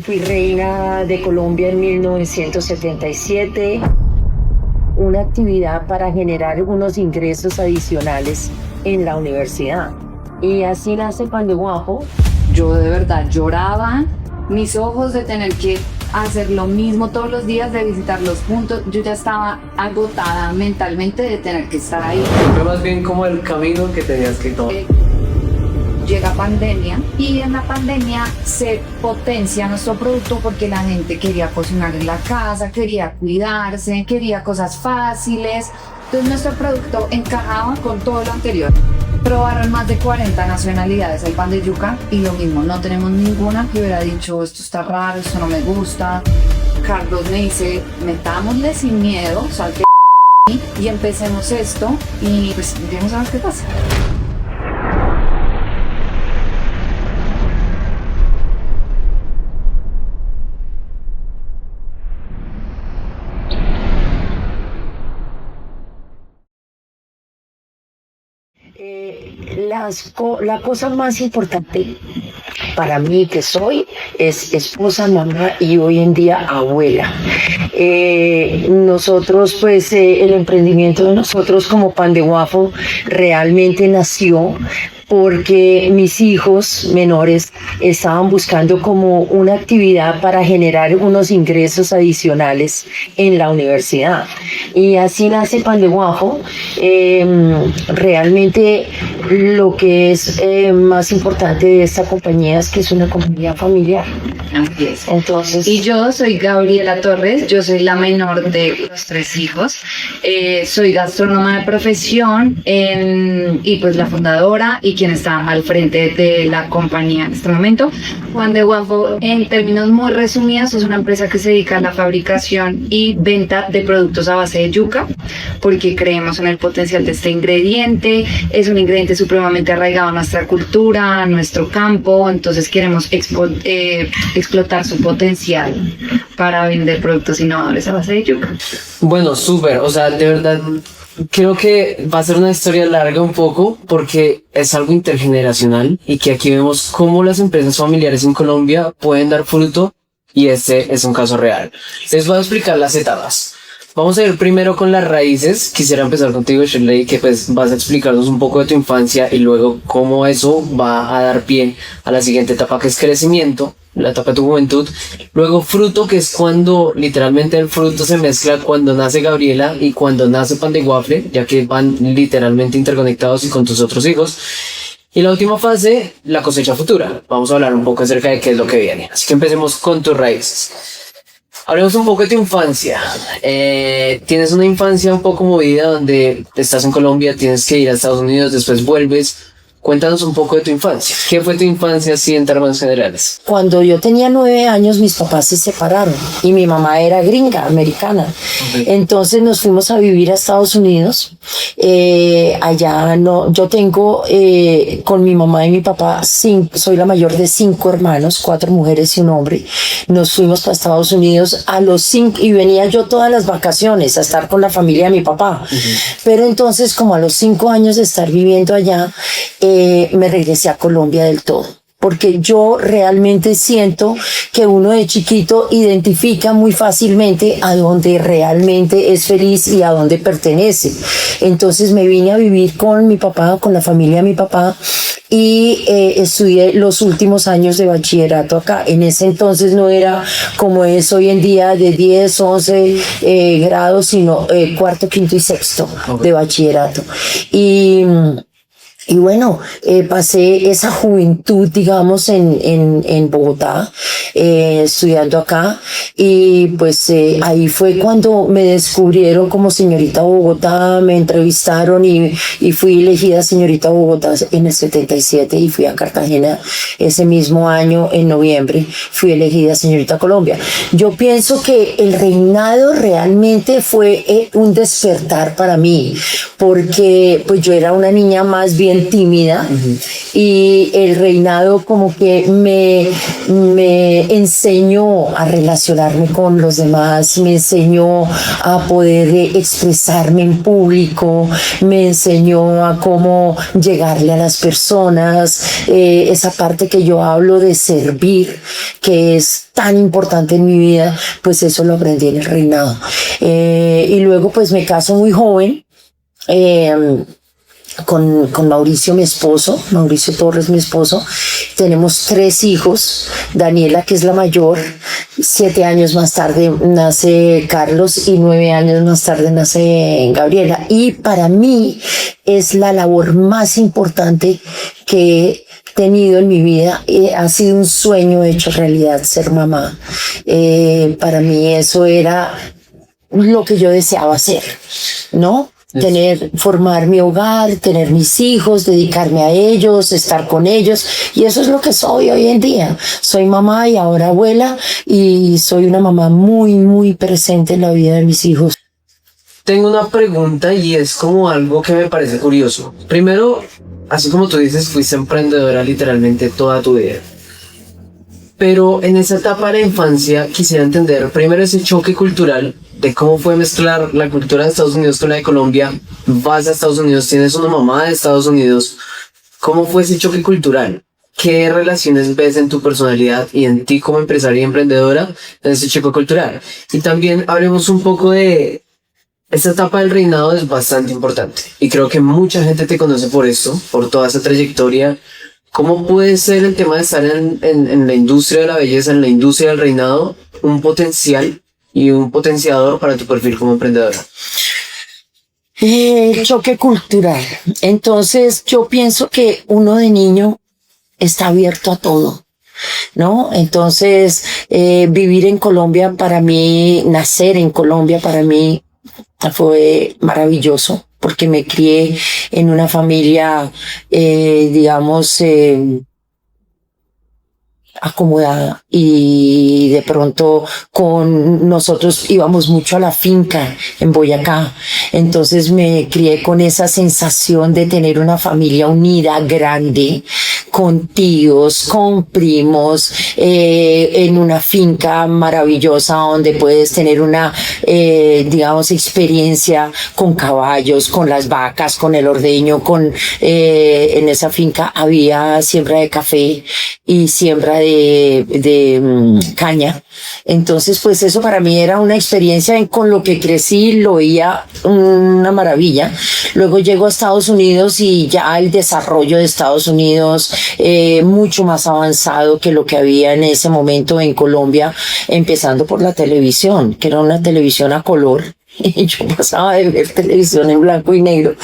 Fui reina de Colombia en 1977, una actividad para generar unos ingresos adicionales en la universidad. Y así nace Pan de Guapo. Yo de verdad lloraba, mis ojos de tener que hacer lo mismo todos los días, de visitar los puntos. Yo ya estaba agotada mentalmente de tener que estar ahí. Fue más bien como el camino que tenías que tomar. Llega pandemia y en la pandemia se potencia nuestro producto porque la gente quería cocinar en la casa, quería cuidarse, quería cosas fáciles. Entonces nuestro producto encajaba con todo lo anterior. Probaron más de 40 nacionalidades el pan de yuca y lo mismo, no tenemos ninguna que hubiera dicho esto está raro, esto no me gusta. Carlos me dice, metámosle sin miedo, salte y empecemos esto y pues vamos a ver qué pasa. La cosa más importante para mí que soy es esposa, mamá y hoy en día abuela. Nosotros pues el emprendimiento de nosotros como Pan de Guapo realmente nació porque mis hijos menores estaban buscando como una actividad para generar unos ingresos adicionales en la universidad. Y así nace Pan de Guapo. Realmente lo que es más importante de esta compañía es que es una compañía familiar. Así es. Entonces, Y yo soy Gabriela Torres, yo soy la menor de los 3 hijos, soy gastrónoma de profesión y pues la fundadora y quien está al frente de la compañía en este momento. Pan de Guapo, en términos muy resumidos, es una empresa que se dedica a la fabricación y venta de productos a base de yuca, porque creemos en el potencial de este ingrediente. Es un ingrediente supremamente arraigado a nuestra cultura, a nuestro campo, entonces queremos explotar su potencial para vender productos innovadores a base de yuca. Bueno, súper, o sea, de verdad, creo que va a ser una historia larga un poco porque es algo intergeneracional y que aquí vemos cómo las empresas familiares en Colombia pueden dar fruto y este es un caso real. Les voy a explicar las etapas. Vamos a ir primero con las raíces. Quisiera empezar contigo, Shirley, que pues vas a explicarnos un poco de tu infancia y luego cómo eso va a dar pie a la siguiente etapa, que es crecimiento, la etapa de tu juventud. Luego fruto, que es cuando literalmente el fruto se mezcla cuando nace Gabriela y cuando nace Pan de Waffle, ya que van literalmente interconectados y con tus otros hijos. Y la última fase, la cosecha futura. Vamos a hablar un poco acerca de qué es lo que viene. Así que empecemos con tus raíces. Hablemos un poco de tu infancia. Tienes una infancia un poco movida donde estás en Colombia, tienes que ir a Estados Unidos, después vuelves. Cuéntanos un poco de tu infancia. ¿Qué fue tu infancia así en términos generales? cuando yo tenía 9 años, mis papás se separaron y mi mamá era gringa, americana. Okay. Entonces nos fuimos a vivir a Estados Unidos. Allá no, yo tengo con mi mamá y mi papá, soy la mayor de 5 hermanos, 4 mujeres y un hombre. Nos fuimos para Estados Unidos a los 5 y venía yo todas las vacaciones a estar con la familia de mi papá. Pero entonces, como a los 5 años de estar viviendo allá, me regresé a Colombia del todo. Porque yo realmente siento que uno de chiquito identifica muy fácilmente a dónde realmente es feliz y a dónde pertenece. Entonces me vine a vivir con mi papá, con la familia de mi papá, y estudié los últimos años de bachillerato acá. En ese entonces no era como es hoy en día de 10, 11 grados, sino cuarto, quinto y sexto de bachillerato. Y bueno, pasé esa juventud, digamos, en Bogotá, estudiando acá, y pues ahí fue cuando me descubrieron como señorita Bogotá, me entrevistaron y fui elegida señorita Bogotá en el 77 y fui a Cartagena ese mismo año, en noviembre, fui elegida señorita Colombia. Yo pienso que el reinado realmente fue un despertar para mí, porque pues yo era una niña más bien tímida, y el reinado como que me enseñó a relacionarme con los demás, me enseñó a poder expresarme en público, me enseñó a cómo llegarle a las personas, esa parte que yo hablo de servir, que es tan importante en mi vida, pues eso lo aprendí en el reinado. Y luego pues me caso muy joven, con Mauricio, mi esposo, Mauricio Torres, mi esposo. Tenemos 3 hijos, Daniela, que es la mayor, 7 años más tarde nace Carlos y 9 años más tarde nace Gabriela. Y para mí es la labor más importante que he tenido en mi vida. Ha sido un sueño hecho realidad ser mamá. Para mí eso era lo que yo deseaba hacer, ¿no? Formar mi hogar, tener mis hijos, dedicarme a ellos, estar con ellos, y eso es lo que soy hoy en día. Soy mamá y ahora abuela, y soy una mamá muy, muy presente en la vida de mis hijos. Tengo una pregunta y es como algo que me parece curioso. Primero, así como tú dices, fuiste emprendedora literalmente toda tu vida. Pero en esa etapa de la infancia quisiera entender primero ese choque cultural de cómo fue mezclar la cultura de Estados Unidos con la de Colombia. Vas a Estados Unidos, tienes una mamá de Estados Unidos. ¿Cómo fue ese choque cultural? ¿Qué relaciones ves en tu personalidad y en ti como empresaria y emprendedora en ese choque cultural? Y también hablemos un poco de esta etapa del reinado. Es bastante importante y creo que mucha gente te conoce por esto, por toda esa trayectoria. ¿Cómo puede ser el tema de estar en la industria de la belleza, en la industria del reinado, un potencial y un potenciador para tu perfil como emprendedora? El choque cultural. Entonces yo pienso que uno de niño está abierto a todo, ¿no? Entonces vivir en Colombia para mí, nacer en Colombia para mí fue maravilloso, porque me crié en una familia, digamos, acomodada, y de pronto nosotros íbamos mucho a la finca en Boyacá. Entonces me crié con esa sensación de tener una familia unida, grande, con tíos, con primos, en una finca maravillosa donde puedes tener una, digamos, experiencia con caballos, con las vacas, con el ordeño, en esa finca había siembra de café y siembra de caña. Entonces, pues eso para mí era una experiencia con lo que crecí, lo veía una maravilla. Luego llego a Estados Unidos y ya el desarrollo de Estados Unidos, mucho más avanzado que lo que había en ese momento en Colombia, empezando por la televisión, que era una televisión a color. Y yo pasaba de ver televisión en blanco y negro.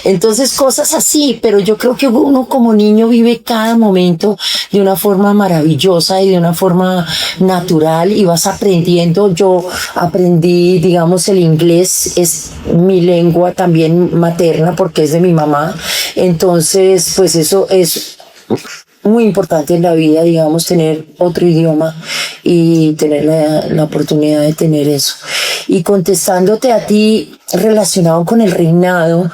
Entonces, cosas así, pero yo creo que uno como niño vive cada momento de una forma maravillosa y de una forma natural, y vas aprendiendo. Yo aprendí, digamos, el inglés es mi lengua también materna porque es de mi mamá. Entonces, pues eso es muy importante en la vida, digamos, tener otro idioma y tener la oportunidad de tener eso. Y contestándote a ti, relacionado con el reinado,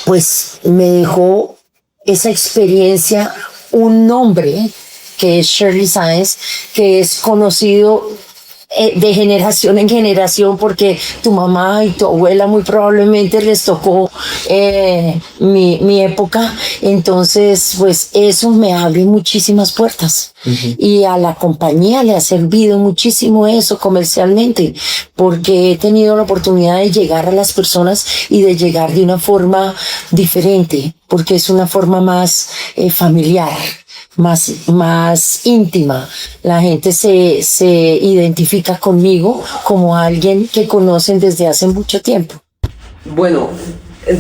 pues me dejó esa experiencia un nombre que es Shirley Sáenz, que es conocido de generación en generación, porque tu mamá y tu abuela muy probablemente les tocó mi época. Entonces, pues eso me abre muchísimas puertas. Uh-huh. Y a la compañía le ha servido muchísimo eso comercialmente, porque he tenido la oportunidad de llegar a las personas y de llegar de una forma diferente, porque es una forma más familiar, más íntima. La gente se identifica conmigo como alguien que conocen desde hace mucho tiempo. Bueno,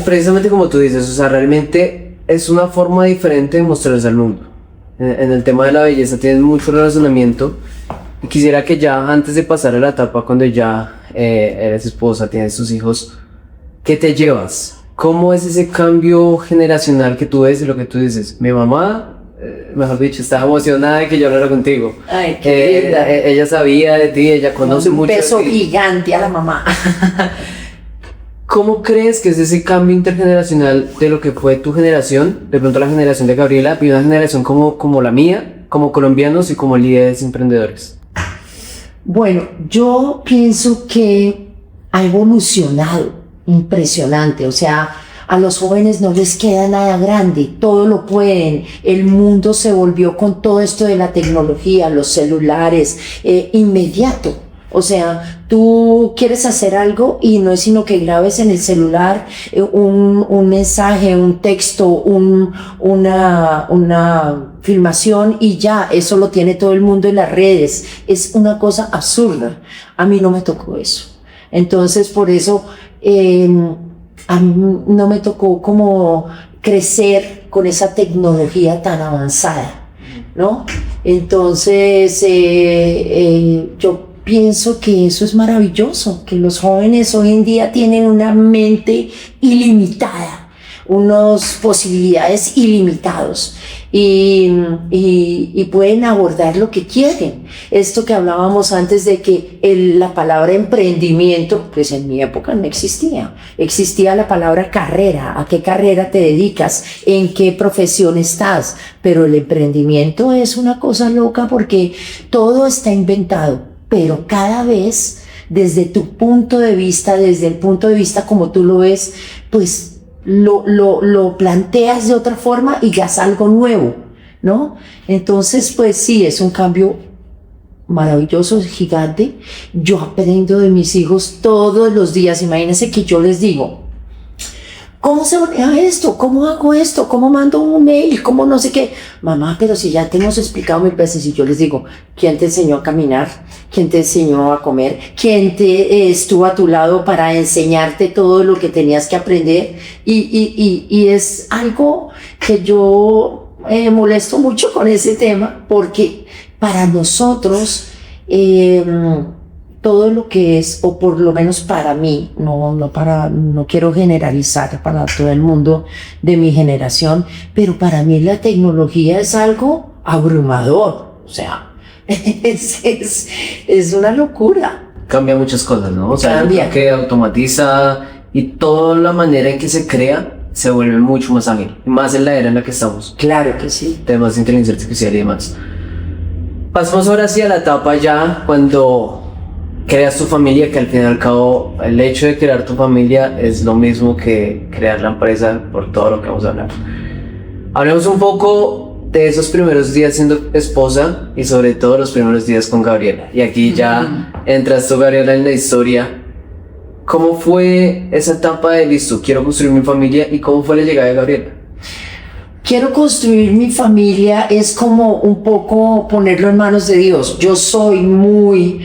precisamente como tú dices, o sea, realmente es una forma diferente de mostrarse al mundo. En el tema de la belleza tienes mucho relacionamiento. Y quisiera que ya antes de pasar a la etapa cuando ya eres esposa, tienes tus hijos, ¿qué te llevas? ¿Cómo es ese cambio generacional que tú ves de lo que tú dices? Mi mamá, mejor dicho, estaba emocionada de que yo hablara contigo. Ay, qué linda. Ella sabía de ti, ella conoce mucho. Un beso gigante a la mamá. ¿Cómo crees que es ese cambio intergeneracional de lo que fue tu generación, de pronto la generación de Gabriela, y una generación como la mía, como colombianos y como líderes emprendedores? Bueno, yo pienso que ha evolucionado impresionante, o sea, a los jóvenes no les queda nada grande, todo lo pueden, el mundo se volvió con todo esto de la tecnología, los celulares, inmediato. O sea, tú quieres hacer algo y no es sino que grabes en el celular un mensaje, un texto, una filmación y ya, eso lo tiene todo el mundo en las redes. Es una cosa absurda. A mí no me tocó eso. Entonces, por eso, a mí no me tocó como crecer con esa tecnología tan avanzada, ¿no? Entonces, yo pienso que eso es maravilloso, que los jóvenes hoy en día tienen una mente ilimitada, unas posibilidades ilimitados y pueden abordar lo que quieren. Esto que hablábamos antes de que la palabra emprendimiento, pues en mi época no existía. Existía la palabra carrera, a qué carrera te dedicas, en qué profesión estás, pero el emprendimiento es una cosa loca porque todo está inventado. Pero cada vez, desde tu punto de vista, desde el punto de vista como tú lo ves, pues lo planteas de otra forma y ya es algo nuevo, ¿no? Entonces, pues sí, es un cambio maravilloso, gigante. Yo aprendo de mis hijos todos los días. Imagínense que yo les digo, ¿cómo se maneja esto? ¿Cómo hago esto? ¿Cómo mando un mail? ¿Cómo no sé qué? Mamá, pero si ya te hemos explicado mil veces. Y yo les digo, ¿quién te enseñó a caminar? ¿Quién te enseñó a comer? ¿Quién te estuvo a tu lado para enseñarte todo lo que tenías que aprender? Y es algo que yo molesto mucho con ese tema, porque para nosotros todo lo que es, o por lo menos para mí, no quiero generalizar para todo el mundo de mi generación, pero para mí la tecnología es algo abrumador, o sea, es una locura. Cambia muchas cosas, ¿no? O sea, Cambia. yo creo que automatiza y toda la manera en que se crea se vuelve mucho más ágil, más en la era en la que estamos. Claro que sí. Temas de inteligencia artificial y demás. Pasamos ahora sí a la etapa ya cuando creas tu familia, que al fin y al cabo el hecho de crear tu familia es lo mismo que crear la empresa, por todo lo que vamos a hablar. Hablemos un poco de esos primeros días siendo esposa y sobre todo los primeros días con Gabriela. Y aquí ya entras tú, Gabriela, en la historia. ¿Cómo fue esa etapa de listo, quiero construir mi familia, y cómo fue la llegada de Gabriela? Quiero construir mi familia es como un poco ponerlo en manos de Dios. Yo soy muy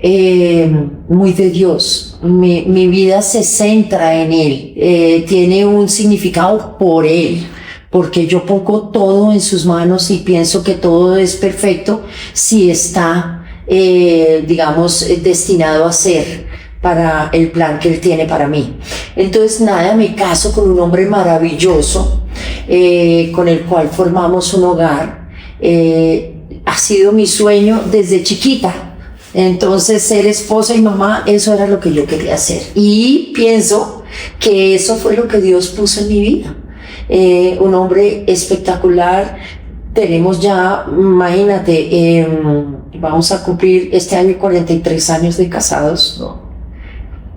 de Dios. Mi vida se centra en Él, tiene un significado por Él, porque yo pongo todo en sus manos y pienso que todo es perfecto si está, digamos, destinado a ser para el plan que Él tiene para mí. Entonces, nada, me caso con un hombre maravilloso, con el cual formamos un hogar. Ha sido mi sueño desde chiquita. Entonces, ser esposa y mamá, eso era lo que yo quería hacer. Y pienso que eso fue lo que Dios puso en mi vida. Un hombre espectacular. Tenemos ya, imagínate, vamos a cumplir este año 43 años de casados.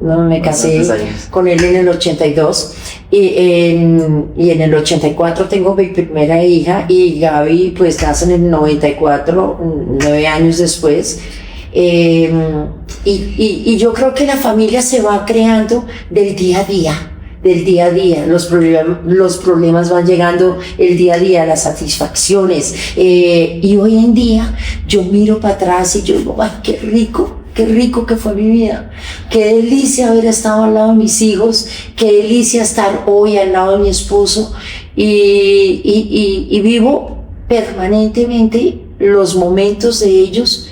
No, me casé con él en el 82 y en el 84 tengo mi primera hija, y Gaby pues nace en el 94, 9 años después. Y yo creo que la familia se va creando del día a día. Los problemas van llegando el día a día, las satisfacciones. Y hoy en día yo miro para atrás y yo digo, ¡ay, qué rico que fue mi vida! Qué delicia haber estado al lado de mis hijos, qué delicia estar hoy al lado de mi esposo. Y vivo permanentemente los momentos de ellos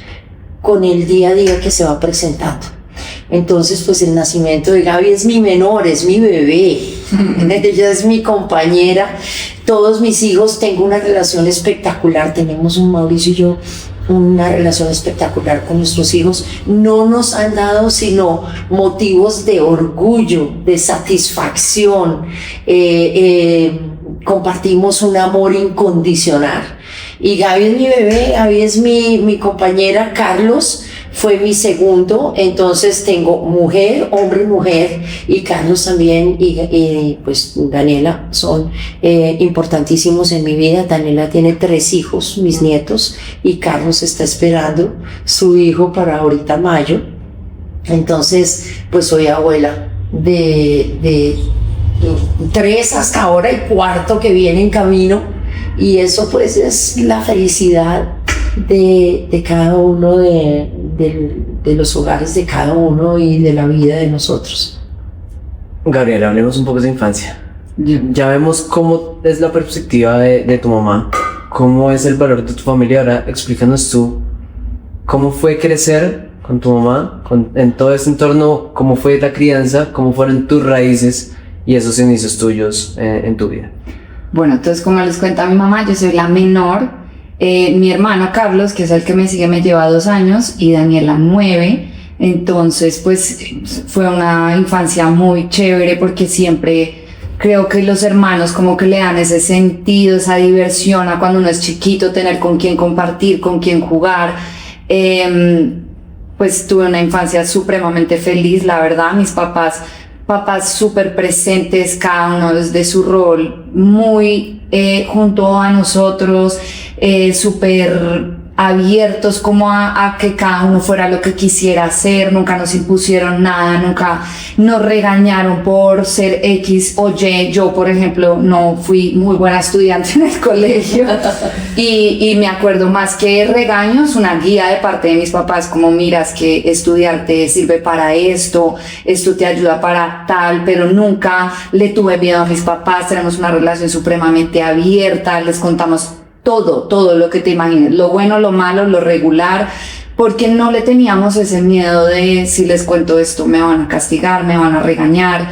con el día a día que se va presentando. Entonces, pues el nacimiento de Gaby es mi menor, es mi bebé, ella es mi compañera. Todos mis hijos, tengo una relación espectacular, tenemos Mauricio y yo una relación espectacular con nuestros hijos. No nos han dado sino motivos de orgullo, de satisfacción. Compartimos un amor incondicional. Y Gaby es mi bebé, Gaby es mi compañera, Carlos fue mi segundo, entonces tengo mujer, hombre, mujer, y Carlos también, y pues Daniela son importantísimos en mi vida. Daniela tiene 3 hijos, mis nietos, y Carlos está esperando su hijo para ahorita mayo. Entonces, pues soy abuela de 3 hasta ahora y 4 que viene en camino, y eso pues es la felicidad de cada uno de los hogares de cada uno y de la vida de nosotros. Gabriela, hablemos un poco de infancia. Ya vemos cómo es la perspectiva de tu mamá, cómo es el valor de tu familia. Ahora explícanos tú cómo fue crecer con tu mamá, en todo este entorno, cómo fue la crianza, cómo fueron tus raíces y esos inicios tuyos en tu vida. Bueno, entonces como les cuenta mi mamá, yo soy la menor. Mi hermano Carlos, que es el que me sigue, me lleva 2 años, y Daniela 9. Entonces pues fue una infancia muy chévere, porque siempre creo que los hermanos como que le dan ese sentido, esa diversión a cuando uno es chiquito, tener con quién compartir, con quién jugar. Pues tuve una infancia supremamente feliz, la verdad. Mis papás súper presentes, cada uno desde su rol, muy junto a nosotros, súper abiertos como a que cada uno fuera lo que quisiera hacer. Nunca nos impusieron nada, nunca nos regañaron por ser X o Y. Yo, por ejemplo, no fui muy buena estudiante en el colegio y me acuerdo más que regaños, una guía de parte de mis papás, como miras que estudiar te sirve para esto te ayuda para tal, pero nunca le tuve miedo a mis papás. Tenemos una relación supremamente abierta, les contamos todo lo que te imagines, lo bueno, lo malo, lo regular, porque no le teníamos ese miedo de si les cuento esto me van a castigar, me van a regañar.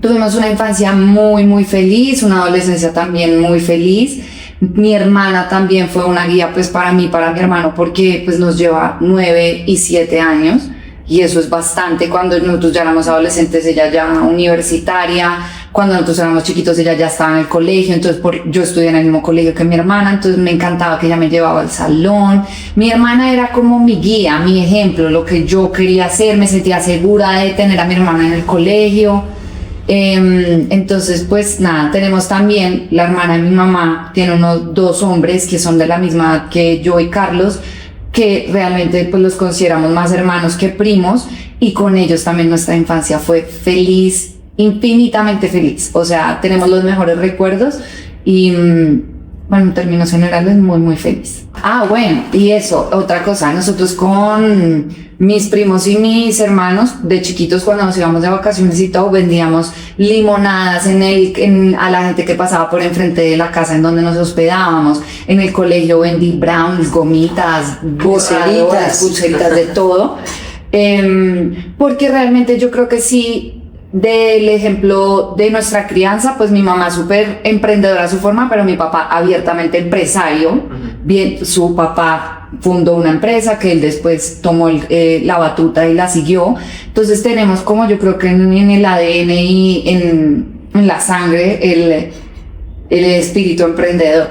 Tuvimos una infancia muy feliz, una adolescencia también muy feliz. Mi hermana también fue una guía pues para mí, para mi hermano, porque pues nos lleva 9 y 7 años. Y eso es bastante. Cuando nosotros ya éramos adolescentes, ella ya universitaria. Cuando nosotros éramos chiquitos, ella ya estaba en el colegio. Entonces yo estudié en el mismo colegio que mi hermana, entonces me encantaba que ella me llevaba al salón. Mi hermana era como mi guía, mi ejemplo, lo que yo quería hacer. Me sentía segura de tener a mi hermana en el colegio. Entonces pues nada, tenemos también la hermana de mi mamá, tiene unos 2 hombres que son de la misma edad que yo y Carlos, que realmente pues los consideramos más hermanos que primos, y con ellos también nuestra infancia fue feliz, infinitamente feliz. O sea, tenemos los mejores recuerdos y bueno, en términos generales muy feliz. Bueno, y eso, otra cosa, nosotros con mis primos y mis hermanos de chiquitos, cuando nos íbamos de vacaciones y todo, vendíamos limonadas a la gente que pasaba por enfrente de la casa en donde nos hospedábamos. En el colegio vendí brownies, gomitas, pulseritas, de todo. Porque realmente yo creo que sí, del ejemplo de nuestra crianza, pues mi mamá súper emprendedora a su forma, pero mi papá abiertamente empresario. Bien, su papá fundó una empresa que él después tomó la batuta y la siguió. Entonces tenemos como, yo creo que en el ADN y en la sangre el espíritu emprendedor.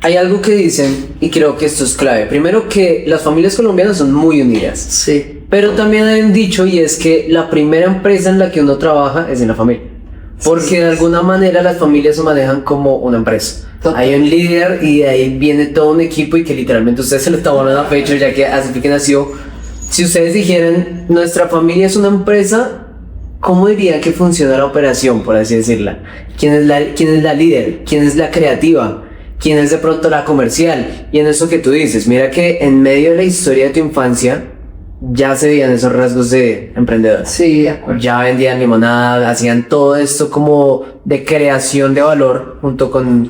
Hay algo que dicen, y creo que esto es clave. Primero, que las familias colombianas son muy unidas. Sí. Pero también hay un dicho, y es que la primera empresa en la que uno trabaja es en la familia. Porque de alguna manera las familias se manejan como una empresa. Total. Hay un líder y de ahí viene todo un equipo, y que literalmente ustedes se lo están volando a pecho, ya que así fue que nació. Si ustedes dijeran, nuestra familia es una empresa, ¿cómo dirían que funciona la operación, por así decirla? ¿Quién es la líder? ¿Quién es la creativa? ¿Quién es de pronto la comercial? Y en eso que tú dices, mira que en medio de la historia de tu infancia ya se veían esos rasgos de emprendedor. Sí, de acuerdo. Ya vendían limonada, hacían todo esto como de creación de valor junto con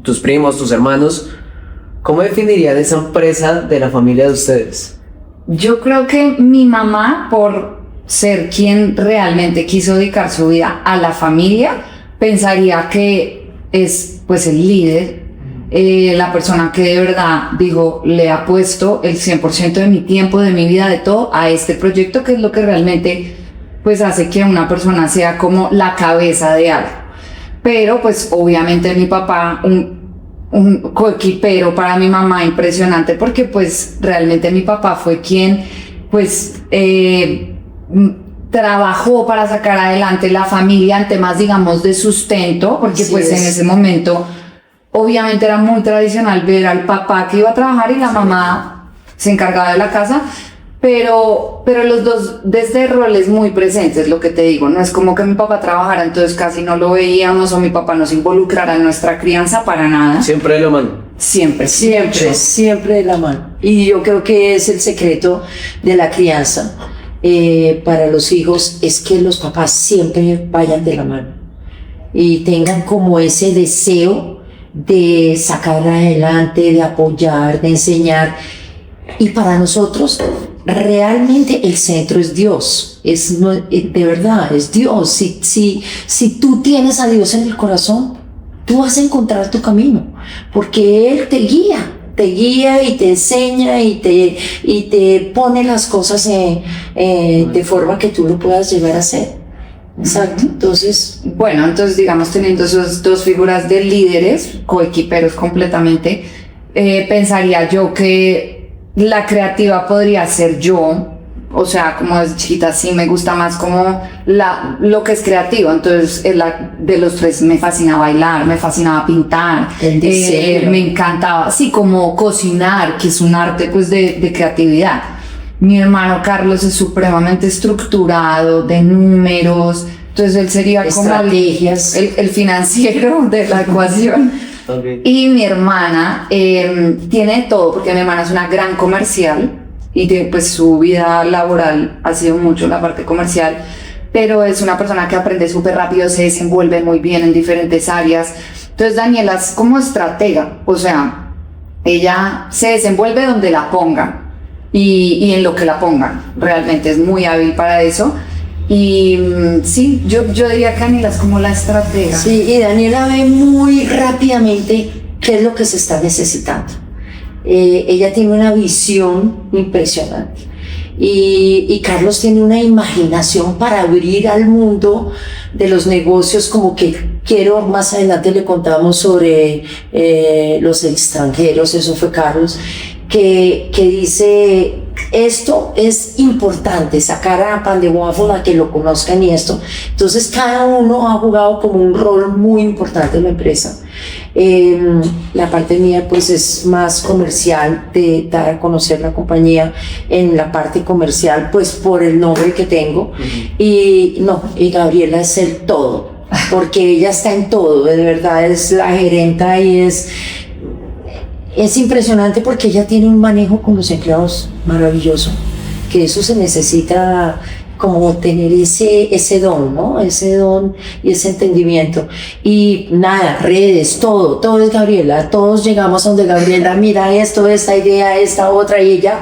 tus primos, tus hermanos. ¿Cómo definirían esa empresa de la familia de ustedes? Yo creo que mi mamá, por ser quien realmente quiso dedicar su vida a la familia, pensaría que es pues el líder, la persona que de verdad dijo, le ha puesto el 100% de mi tiempo, de mi vida, de todo a este proyecto, que es lo que realmente pues hace que una persona sea como la cabeza de algo. Pero pues obviamente mi papá, un coequipero para mi mamá impresionante, porque pues realmente mi papá fue quien pues trabajó para sacar adelante la familia en temas, digamos, de sustento, porque pues en ese momento obviamente era muy tradicional ver al papá que iba a trabajar y la mamá se encargaba de la casa, pero los dos desde roles muy presentes, lo que te digo, no es como que mi papá trabajara, entonces casi no lo veíamos, o mi papá nos involucrara en nuestra crianza para nada. Siempre de la mano. Siempre, Siempre de la mano. Y yo creo que es el secreto de la crianza para los hijos, es que los papás siempre vayan de la mano y tengan como ese deseo de sacar adelante, de apoyar, de enseñar. Y para nosotros realmente el centro es Dios, de verdad es Dios. Si tú tienes a Dios en el corazón, tú vas a encontrar tu camino, porque Él te guía y te enseña y te pone las cosas de forma que tú lo puedas llegar a hacer. Exacto. Entonces, bueno, entonces digamos, teniendo esas dos figuras de líderes, coequiperos completamente, pensaría yo que la creativa podría ser yo. O sea, como desde chiquita sí me gusta más como lo que es creativo. Entonces, de los tres me fascina bailar, me fascinaba pintar, me encantaba, sí, como cocinar, que es un arte pues de creatividad. Mi hermano Carlos es supremamente estructurado, de números, entonces él sería estrategias, como el financiero de la ecuación. Okay. Y mi hermana tiene todo, porque mi hermana es una gran comercial, y pues su vida laboral ha sido mucho la parte comercial, pero es una persona que aprende súper rápido, se desenvuelve muy bien en diferentes áreas. Entonces Daniela es como estratega, o sea, ella se desenvuelve donde la pongan y en lo que la pongan, realmente es muy hábil para eso. Y sí, yo diría que Daniela es como la estratega. Sí, y Daniela ve muy rápidamente qué es lo que se está necesitando. Ella tiene una visión impresionante y Carlos tiene una imaginación para abrir al mundo de los negocios, como que más adelante le contamos sobre los extranjeros, eso fue Carlos, que dice, esto es importante, sacar a Pan de Waffle a que lo conozcan y esto. Entonces cada uno ha jugado como un rol muy importante en la empresa. La parte mía pues es más comercial, de dar a conocer la compañía en la parte comercial, pues por el nombre que tengo. Y Gabriela es el todo, porque ella está en todo, de verdad es la gerenta y es impresionante, porque ella tiene un manejo con los empleados maravilloso, que eso se necesita, como tener ese don, ¿no? Ese don y ese entendimiento. Y nada, redes, todo es Gabriela. Todos llegamos a donde Gabriela, mira esto, esta idea, esta otra, y ella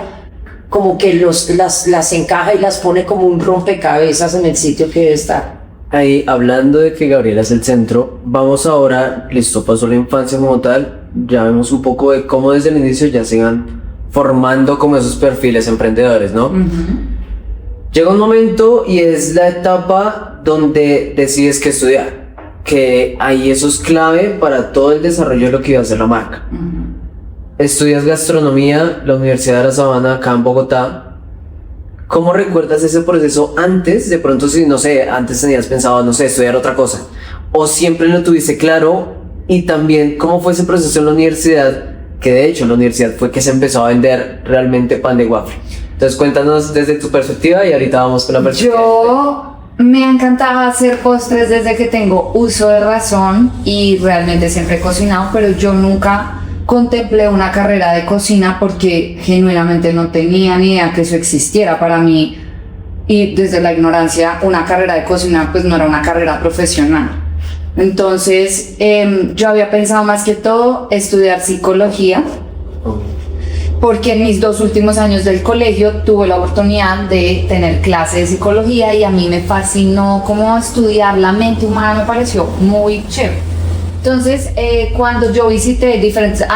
como que las encaja y las pone como un rompecabezas en el sitio que debe estar. Ahí, hablando de que Gabriela es el centro, vamos ahora, listo, pasó la infancia como tal, ya vemos un poco de cómo desde el inicio ya se van formando como esos perfiles emprendedores, ¿no? Llega un momento y es la etapa donde decides qué estudiar, que ahí eso es clave para todo el desarrollo de lo que iba a ser la marca. Estudias gastronomía, la Universidad de La Sabana, acá en Bogotá. ¿Cómo recuerdas ese proceso antes? De pronto, si no sé, antes tenías pensado, no sé, estudiar otra cosa, o siempre lo tuviste claro. Y también, ¿cómo fue ese proceso en la universidad? Que de hecho en la universidad fue que se empezó a vender realmente pan de waffle. Entonces cuéntanos desde tu perspectiva y ahorita vamos con la perspectiva. Yo me encantaba hacer postres desde que tengo uso de razón y realmente siempre he cocinado, pero yo nunca contemplé una carrera de cocina porque genuinamente no tenía ni idea que eso existiera para mí, y desde la ignorancia una carrera de cocina pues no era una carrera profesional. Entonces yo había pensado más que todo estudiar psicología, porque en mis 2 últimos años del colegio tuve la oportunidad de tener clases de psicología y a mí me fascinó cómo estudiar la mente humana, me pareció muy chévere. Entonces cuando yo visité diferentes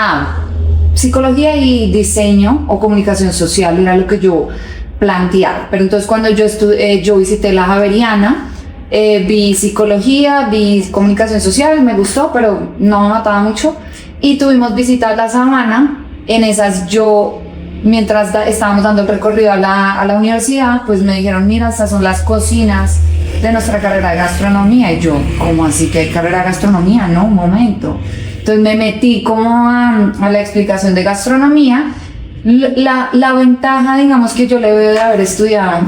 psicología y diseño o comunicación social era lo que yo planteaba, pero entonces cuando yo visité la Javeriana, vi psicología, vi comunicación social, me gustó, pero no me mataba mucho. y tuvimos visitas a la sabana. En esas yo, mientras estábamos dando el recorrido a la universidad, pues me dijeron, mira, estas son las cocinas de nuestra carrera de gastronomía. Y yo, ¿cómo así que hay carrera de gastronomía? No, un momento. Entonces me metí como a la explicación de gastronomía. La ventaja, digamos, que yo le veo de haber estudiado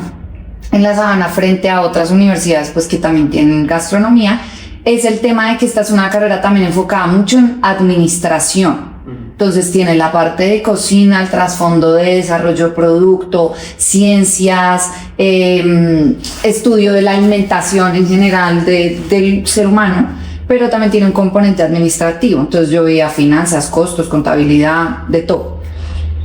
en la sabana frente a otras universidades pues que también tienen gastronomía, es el tema de que esta es una carrera también enfocada mucho en administración. Entonces tiene la parte de cocina, el trasfondo de desarrollo de producto, ciencias, estudio de la alimentación en general del ser humano, pero también tiene un componente administrativo. Entonces yo veía finanzas, costos, contabilidad, de todo.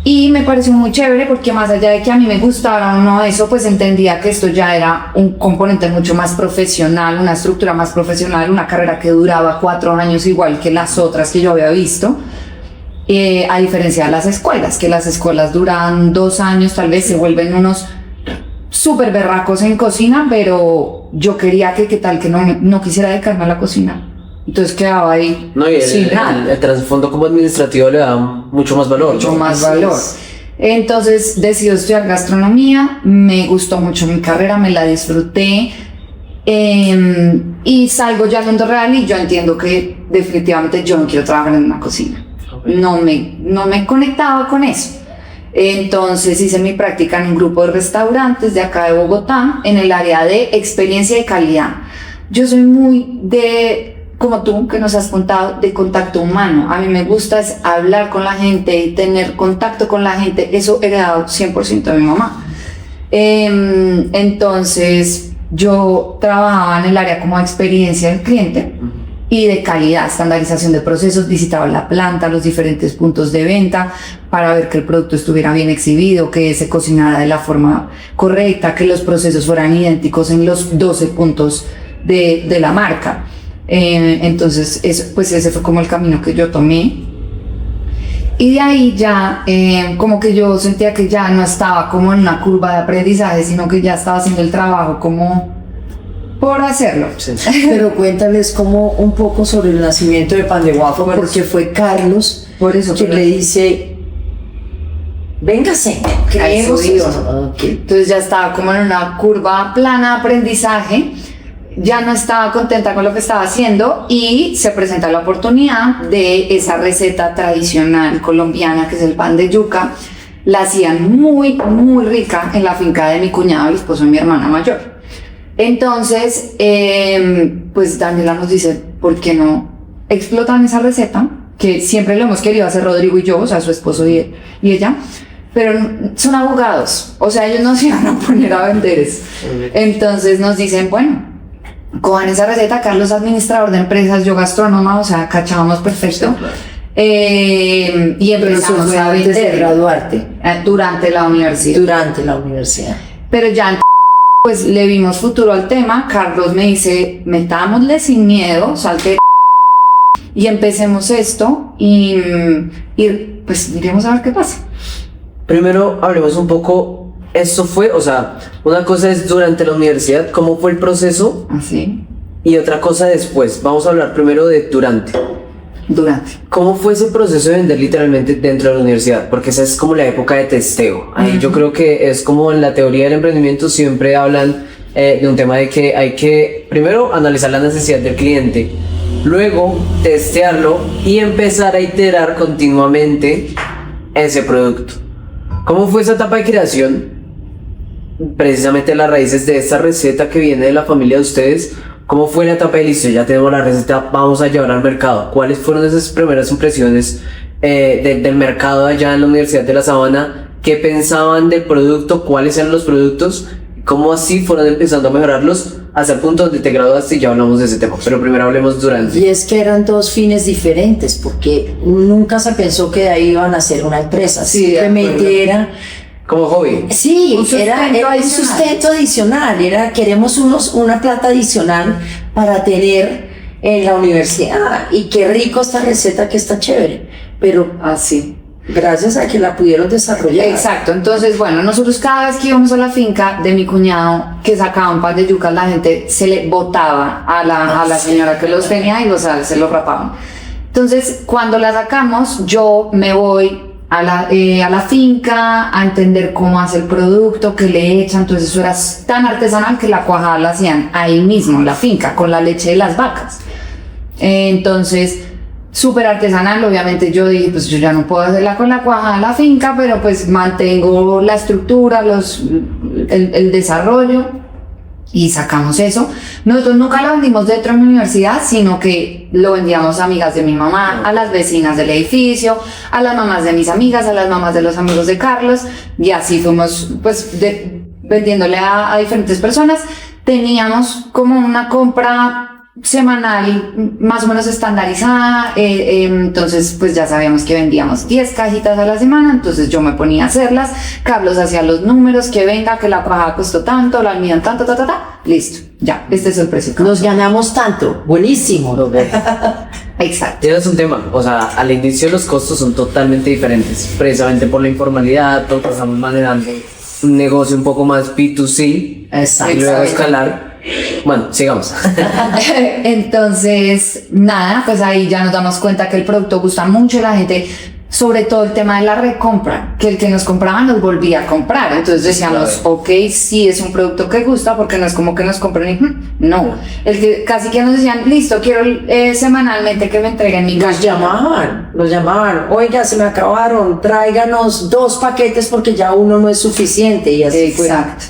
Y me pareció muy chévere porque más allá de que a mí me gustara o no eso, pues entendía que esto ya era un componente mucho más profesional, una estructura más profesional, una carrera que duraba 4 años igual que las otras que yo había visto. A diferencia de las escuelas, que las escuelas duran 2 años, tal vez se vuelven unos súper berracos en cocina, pero yo quería que tal que no quisiera dedicarme a la cocina. Entonces quedaba ahí No, y sin nada. el trasfondo como administrativo le da mucho más valor. Mucho más valor. Entonces decido estudiar gastronomía, me gustó mucho mi carrera, me la disfruté, y salgo ya al mundo real y yo entiendo que definitivamente yo no quiero trabajar en una cocina. Okay. No me conectaba con eso. Entonces hice mi práctica en un grupo de restaurantes de acá de Bogotá en el área de experiencia y calidad. Yo soy muy como tú que nos has contado, de contacto humano. A mí me gusta es hablar con la gente, tener contacto con la gente. Eso he heredado 100% de mi mamá. Entonces yo trabajaba en el área como experiencia del cliente y de calidad, estandarización de procesos, visitaba la planta, los diferentes puntos de venta para ver que el producto estuviera bien exhibido, que se cocinara de la forma correcta, que los procesos fueran idénticos en los 12 puntos de la marca. Entonces ese fue como el camino que yo tomé, y de ahí ya como que yo sentía que ya no estaba como en una curva de aprendizaje, sino que ya estaba haciendo el trabajo como por hacerlo. Sí. Pero cuéntales como un poco sobre el nacimiento de Pan de Waffle, porque fue Carlos quien le dice, véngase, creemos eso. Okay. Entonces ya estaba como en una curva plana de aprendizaje. Ya no estaba contenta con lo que estaba haciendo y se presenta la oportunidad de esa receta tradicional colombiana que es el pan de yuca. La hacían muy, muy rica en la finca de mi cuñado, el esposo de mi hermana mayor. Entonces, pues Daniela nos dice, ¿por qué no explotan esa receta? Que siempre lo hemos querido hacer Rodrigo y yo, o sea, su esposo y ella. Pero son abogados, o sea, ellos no se iban a poner a vender eso. Entonces nos dicen, bueno, cojan esa receta, Carlos administrador de empresas, yo gastrónoma, o sea, cachábamos perfecto. Sí, claro. Y empezamos a antes de graduarte. Durante la universidad. Pero ya pues le vimos futuro al tema. Carlos me dice, metámosle sin miedo, salte y empecemos esto y pues miremos a ver qué pasa. Primero hablemos un poco. Esto fue, o sea, una cosa es durante la universidad, ¿cómo fue el proceso? Así. Y otra cosa después. Vamos a hablar primero de durante. ¿Cómo fue ese proceso de vender literalmente dentro de la universidad? Porque esa es como la época de testeo. Ahí yo creo que es como en la teoría del emprendimiento siempre hablan de un tema de que hay que primero analizar la necesidad del cliente, luego testearlo y empezar a iterar continuamente ese producto. ¿Cómo fue esa etapa de creación? Precisamente las raíces de esta receta que viene de la familia de ustedes. ¿Cómo fue la etapa de listo? Ya tenemos la receta, vamos a llevar al mercado. ¿Cuáles fueron esas primeras impresiones del mercado allá en la Universidad de La Sabana? ¿Qué pensaban del producto? ¿Cuáles eran los productos? ¿Cómo así fueron empezando a mejorarlos hasta el punto donde te graduaste? Y ya hablamos de ese tema, pero primero hablemos durante. Y es que eran 2 fines diferentes, porque nunca se pensó que de ahí iban a ser una empresa. Sí, simplemente era como hobby. Sí, era un sustento adicional. Queremos una plata adicional para tener en la universidad. Y qué rico esta receta, que está chévere. Pero así, gracias a que la pudieron desarrollar. Exacto. Entonces, bueno, nosotros cada vez que íbamos a la finca de mi cuñado que sacaba un pan de yuca, la gente se le botaba a la señora que los tenía y, o sea, se los rapaban. Entonces, cuando la sacamos, yo me voy a la finca a entender cómo hace el producto, qué le echan. Entonces, eso era tan artesanal que la cuajada la hacían ahí mismo en la finca, con la leche de las vacas. Entonces, súper artesanal. Obviamente yo dije, pues yo ya no puedo hacerla con la cuajada de la finca, pero pues mantengo la estructura, el desarrollo. Y sacamos eso. Nosotros nunca lo vendimos dentro de mi universidad, sino que lo vendíamos a amigas de mi mamá, a las vecinas del edificio, a las mamás de mis amigas, a las mamás de los amigos de Carlos, y así fuimos pues vendiéndole a diferentes personas. Teníamos como una compra semanal más o menos estandarizada, entonces pues ya sabíamos que vendíamos 10 cajitas a la semana, entonces yo me ponía a hacerlas, Carlos hacía los números, que venga, que la cuajada costó tanto, la almidón tanto, listo, ya, este es el precio. Nos ganamos tanto, buenísimo. Exacto. Ese es un tema, o sea, al inicio los costos son totalmente diferentes, precisamente por la informalidad, porque estamos manejando un negocio un poco más B2C, Exacto. y luego escalar. Bueno, sigamos. Entonces, nada, pues ahí ya nos damos cuenta que el producto gusta mucho y la gente, sobre todo el tema de la recompra, que el que nos compraba nos volvía a comprar. Entonces decíamos, ok, sí es un producto que gusta, porque no es como que nos compren y no. El que casi que nos decían, listo, quiero semanalmente que me entreguen mi caja. Los llamaban, oiga, se me acabaron, tráiganos 2 paquetes porque ya uno no es suficiente, y así fue. Exacto.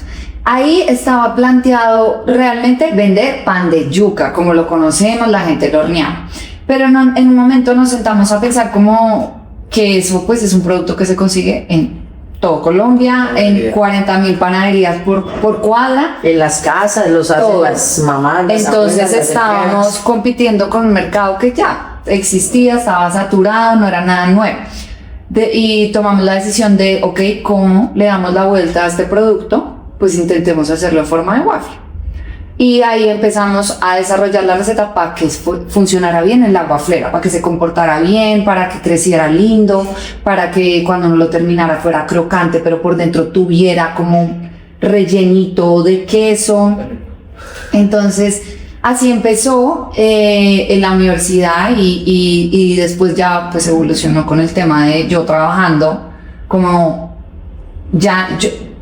Ahí estaba planteado realmente vender pan de yuca, como lo conocemos, la gente lo horneaba. Pero en un momento nos sentamos a pensar como que eso pues es un producto que se consigue en todo Colombia, en 40.000 panaderías por cuadra. En las casas, los hacen las mamás. Las Entonces abuelas, las estábamos empleadas. compitiendo con un mercado que ya existía, estaba saturado, no era nada nuevo. Y tomamos la decisión de, ok, ¿cómo le damos la vuelta a este producto? Pues intentemos hacerlo en forma de waffle. Y ahí empezamos a desarrollar la receta para que funcionara bien en la waflera, para que se comportara bien, para que creciera lindo, para que cuando uno lo terminara fuera crocante, pero por dentro tuviera como rellenito de queso. Entonces, así empezó en la universidad y después ya pues evolucionó con el tema de yo trabajando como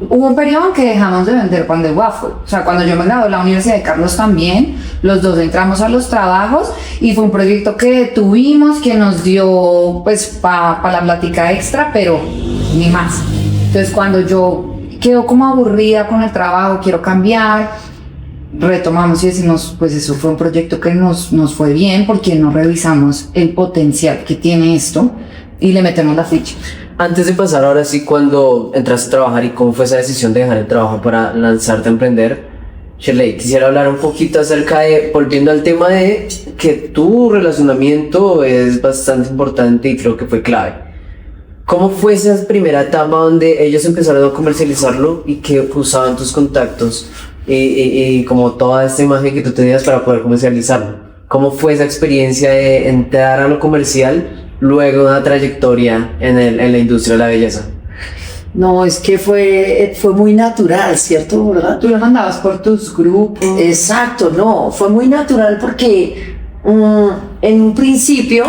hubo un periodo en que dejamos de vender pan de waffle. O sea, cuando yo me gradué de la Universidad de Carlos también, los dos entramos a los trabajos y fue un proyecto que tuvimos, que nos dio pues para la plática extra, pero ni más. Entonces cuando yo quedo como aburrida con el trabajo, quiero cambiar, retomamos y decimos, pues eso fue un proyecto que nos fue bien porque no revisamos el potencial que tiene esto y le metemos la ficha. Antes de pasar ahora sí, cuando entraste a trabajar y cómo fue esa decisión de dejar el trabajo para lanzarte a emprender, Shirley, quisiera hablar un poquito acerca de, volviendo al tema de que tu relacionamiento es bastante importante y creo que fue clave. ¿Cómo fue esa primera etapa donde ellos empezaron a comercializarlo y que usaban tus contactos y como toda esta imagen que tú tenías para poder comercializarlo? ¿Cómo fue esa experiencia de entrar a lo comercial luego de una trayectoria en la industria de la belleza? No, es que fue muy natural, ¿cierto? ¿Verdad? Tú lo mandabas por tus grupos. Exacto, no, fue muy natural porque en un principio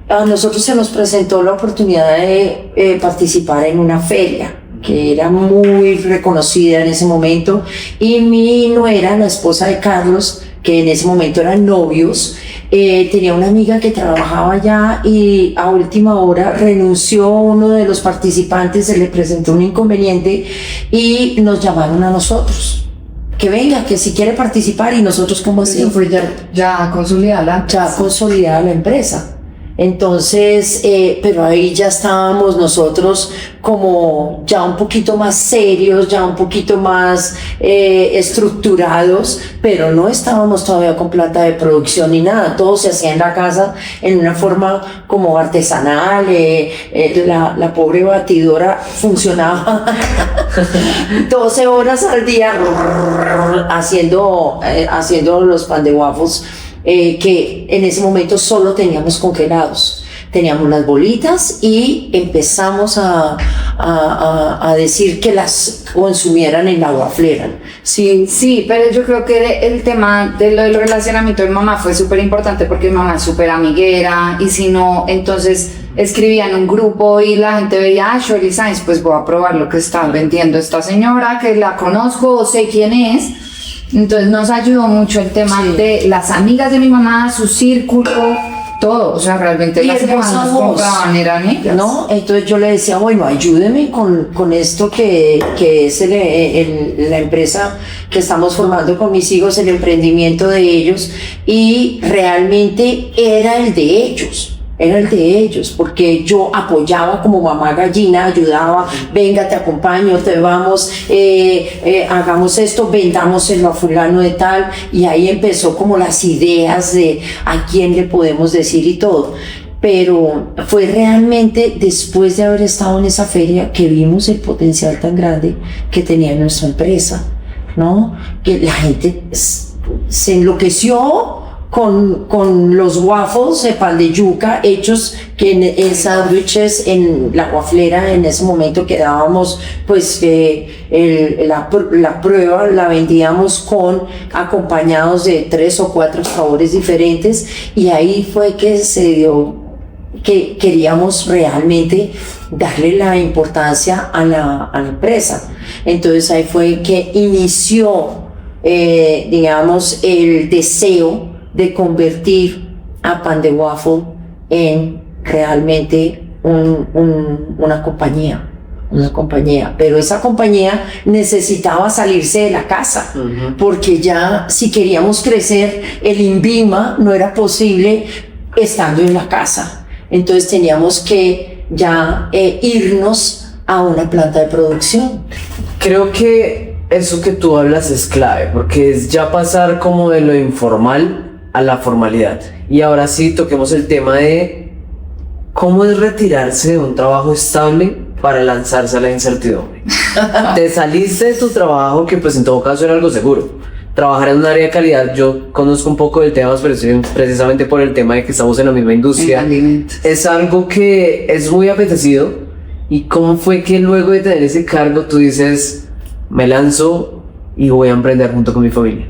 a nosotros se nos presentó la oportunidad de participar en una feria que era muy reconocida en ese momento, y mi nuera, la esposa de Carlos, que en ese momento eran novios, tenía una amiga que trabajaba allá y a última hora renunció uno de los participantes, se le presentó un inconveniente y nos llamaron a nosotros. Que venga, que si quiere participar, y nosotros como así. Fue ya consolidada la empresa. Entonces, pero ahí ya estábamos nosotros como ya un poquito más serios, ya un poquito más estructurados, pero no estábamos todavía con plata de producción ni nada. Todo se hacía en la casa en una forma como artesanal. La pobre batidora funcionaba 12 horas al día haciendo los pan de waffles. Que en ese momento solo teníamos congelados. teníamos las bolitas y empezamos a decir que las consumieran en la waflera. Sí, Sí, pero yo creo que el tema de lo del relacionamiento de mi mamá fue súper importante porque mi mamá es súper amiguera y si no, entonces escribía en un grupo y la gente veía, Shirley Sainz, pues voy a probar lo que está vendiendo esta señora, que la conozco o sé quién es. Entonces nos ayudó mucho el tema de las amigas de mi mamá, su círculo, todo, o sea, realmente y las que más nos compraban eran ellas. ¿no? Entonces yo le decía, bueno, ayúdeme con esto que es la empresa que estamos formando con mis hijos, el emprendimiento de ellos, y realmente era el de ellos. Era el de ellos, porque yo apoyaba como mamá gallina, ayudaba, venga, te acompaño, te vamos, hagamos esto, vendámoselo a fulano de tal, y ahí empezó como las ideas de a quién le podemos decir y todo. Pero fue realmente después de haber estado en esa feria que vimos el potencial tan grande que tenía nuestra empresa, ¿no? Que la gente se enloqueció con los waffles de pan de yuca hechos que en sándwiches en la waflera en ese momento que dábamos pues la prueba la vendíamos acompañados de 3 o 4 sabores diferentes y ahí fue que se dio que queríamos realmente darle la importancia a la empresa. Entonces ahí fue que inició digamos el deseo de convertir a Pan de Waffle en realmente una compañía, pero esa compañía necesitaba salirse de la casa, porque ya si queríamos crecer el INVIMA no era posible estando en la casa, entonces teníamos que ya irnos a una planta de producción. Creo que eso que tú hablas es clave, porque es ya pasar como de lo informal a la formalidad. Y ahora sí toquemos el tema de cómo es retirarse de un trabajo estable para lanzarse a la incertidumbre. Te saliste de tu trabajo, que pues en todo caso era algo seguro. Trabajar en un área de calidad, yo conozco un poco del tema, pero precisamente por el tema de que estamos en la misma industria. Es algo que es muy apetecido. ¿Y cómo fue que luego de tener ese cargo tú dices, me lanzo y voy a emprender junto con mi familia?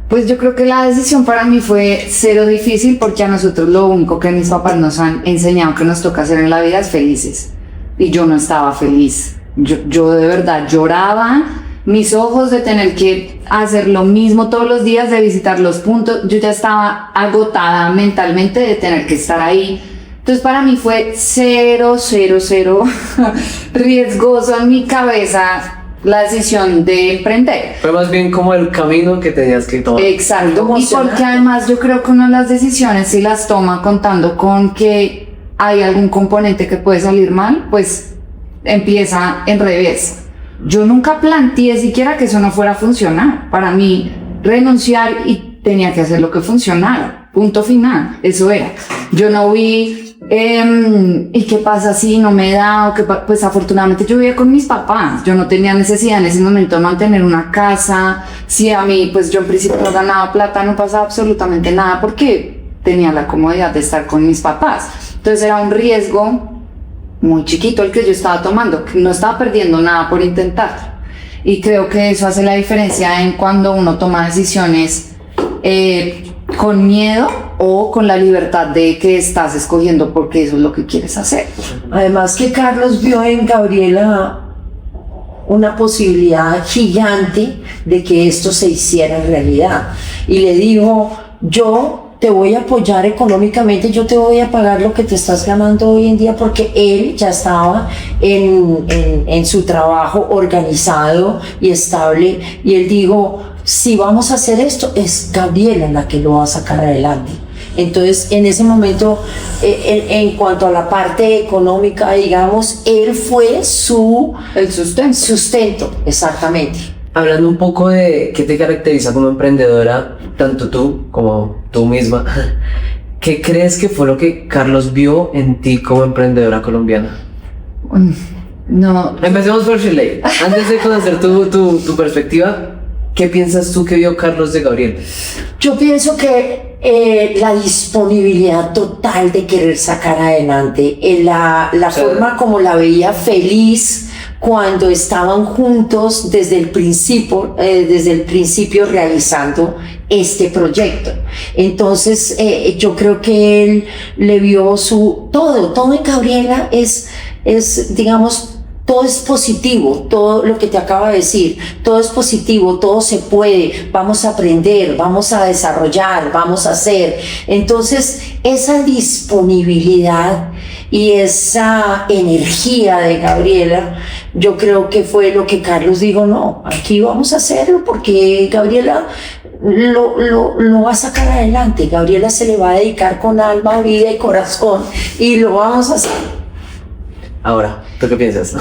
Pues yo creo que la decisión para mí fue cero difícil porque a nosotros lo único que mis papás nos han enseñado que nos toca hacer en la vida es felices. Y yo no estaba feliz. Yo de verdad lloraba, mis ojos de tener que hacer lo mismo todos los días, de visitar los puntos. Yo ya estaba agotada mentalmente de tener que estar ahí. Entonces para mí fue cero riesgoso en mi cabeza la decisión de emprender. Fue más bien como el camino que tenías que tomar. Exacto, y porque además yo creo que una de las decisiones, si las toma contando con que hay algún componente que puede salir mal, pues empieza en revés. Yo nunca planteé siquiera que eso no fuera a funcionar. Para mí, renunciar y tenía que hacer lo que funcionara. Punto final, eso era. Yo no vi ¿y qué pasa si no me da? O pues afortunadamente yo vivía con mis papás, yo no tenía necesidad en ese momento de mantener una casa. Si a mí, pues yo en principio no ganaba plata, no pasaba absolutamente nada porque tenía la comodidad de estar con mis papás. Entonces era un riesgo muy chiquito el que yo estaba tomando, no estaba perdiendo nada por intentar. Y creo que eso hace la diferencia en cuando uno toma decisiones con miedo o con la libertad de que estás escogiendo porque eso es lo que quieres hacer. Además que Carlos vio en Gabriela una posibilidad gigante de que esto se hiciera en realidad y le dijo, yo te voy a apoyar económicamente, yo te voy a pagar lo que te estás ganando hoy en día, porque él ya estaba en su trabajo organizado y estable, y él dijo, si vamos a hacer esto, es Gabriela la que lo va a sacar adelante. Entonces, en ese momento, en cuanto a la parte económica, digamos, él fue el sustento, exactamente. Hablando un poco de qué te caracteriza como emprendedora, tanto tú como tú misma, ¿qué crees que fue lo que Carlos vio en ti como emprendedora colombiana? No. Empecemos por Shirley. Antes de conocer tu perspectiva, ¿qué piensas tú que vio Carlos de Gabriel? Yo pienso que La disponibilidad total de querer sacar adelante, la forma como la veía feliz cuando estaban juntos desde el principio realizando este proyecto. Entonces yo creo que él le vio todo en Gabriela es digamos, todo es positivo, todo lo que te acabo de decir, todo es positivo, todo se puede, vamos a aprender, vamos a desarrollar, vamos a hacer. Entonces, esa disponibilidad y esa energía de Gabriela, yo creo que fue lo que Carlos dijo, no, aquí vamos a hacerlo porque Gabriela lo va a sacar adelante, Gabriela se le va a dedicar con alma, vida y corazón y lo vamos a hacer. Ahora, ¿tú qué piensas?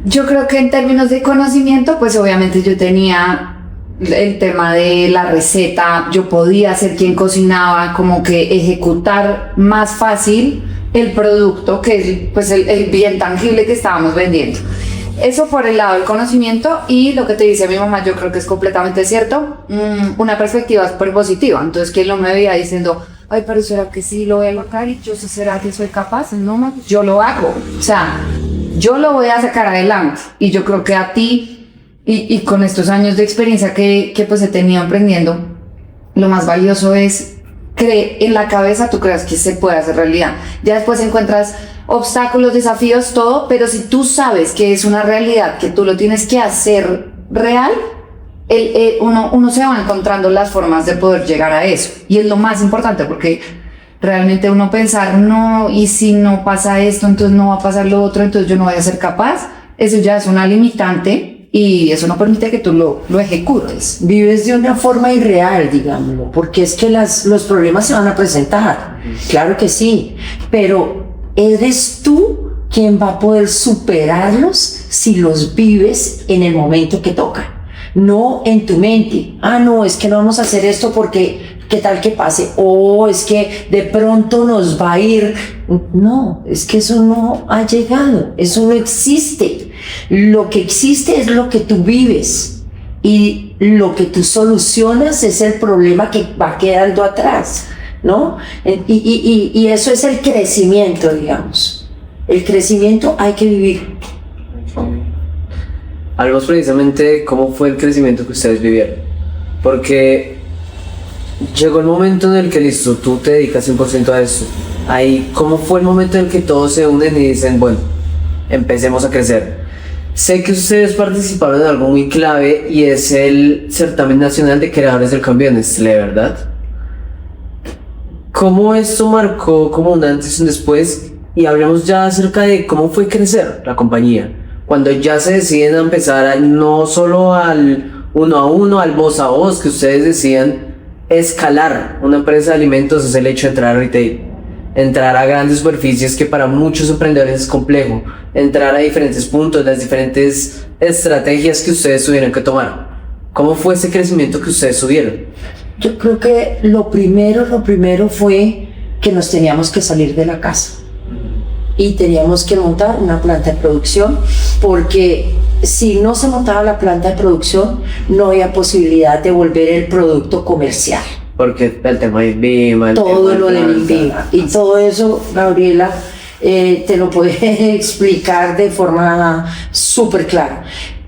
Yo creo que en términos de conocimiento, pues obviamente yo tenía el tema de la receta, yo podía ser quien cocinaba, como que ejecutar más fácil el producto, que es pues el bien tangible que estábamos vendiendo. Eso por el lado del conocimiento, y lo que te dice mi mamá yo creo que es completamente cierto, una perspectiva súper positiva. Entonces que él no me veía diciendo, ay, pero ¿será que sí lo voy a lograr? ¿Y yo será que soy capaz? No, yo lo hago. O sea, yo lo voy a sacar adelante. Y yo creo que a ti, y con estos años de experiencia que pues he tenido aprendiendo, lo más valioso es que en la cabeza tú creas que se puede hacer realidad. Ya después encuentras obstáculos, desafíos, todo, pero si tú sabes que es una realidad, que tú lo tienes que hacer real, uno se va encontrando las formas de poder llegar a eso, y es lo más importante, porque realmente uno pensar, no, y si no pasa esto, entonces no va a pasar lo otro, entonces yo no voy a ser capaz, eso ya es una limitante y eso no permite que tú lo ejecutes. Vives de una forma irreal, digámoslo, porque es que los problemas se van a presentar, claro que sí, pero eres tú quien va a poder superarlos si los vives en el momento que toca. No en tu mente, no, es que no vamos a hacer esto porque qué tal que pase, o es que de pronto nos va a ir. No, es que eso no ha llegado, eso no existe. Lo que existe es lo que tú vives, y lo que tú solucionas es el problema que va quedando atrás, ¿no? Y eso es el crecimiento, digamos. El crecimiento hay que vivir. Hablemos precisamente de cómo fue el crecimiento que ustedes vivieron, porque llegó el momento en el que listo, tú te dedicas 100% a eso. Ahí, ¿cómo fue el momento en el que todos se unen y dicen, bueno, empecemos a crecer? Sé que ustedes participaron en algo muy clave y es el Certamen Nacional de Creadores del Cambio en Nestlé, ¿verdad? ¿Cómo esto marcó como un antes y un después? Y hablemos ya acerca de cómo fue crecer la compañía, cuando ya se deciden a empezar no solo al uno a uno, al voz a voz, que ustedes decían escalar una empresa de alimentos, es el hecho de entrar a retail, entrar a grandes superficies, que para muchos emprendedores es complejo, entrar a diferentes puntos, las diferentes estrategias que ustedes tuvieron que tomar. ¿Cómo fue ese crecimiento que ustedes tuvieron? Yo creo que lo primero fue que nos teníamos que salir de la casa y teníamos que montar una planta de producción, porque si no se montaba la planta de producción no había posibilidad de volver el producto comercial. Porque el tema de INVIMA, todo lo del INVIMA y todo eso, Gabriela te lo puede explicar de forma súper clara.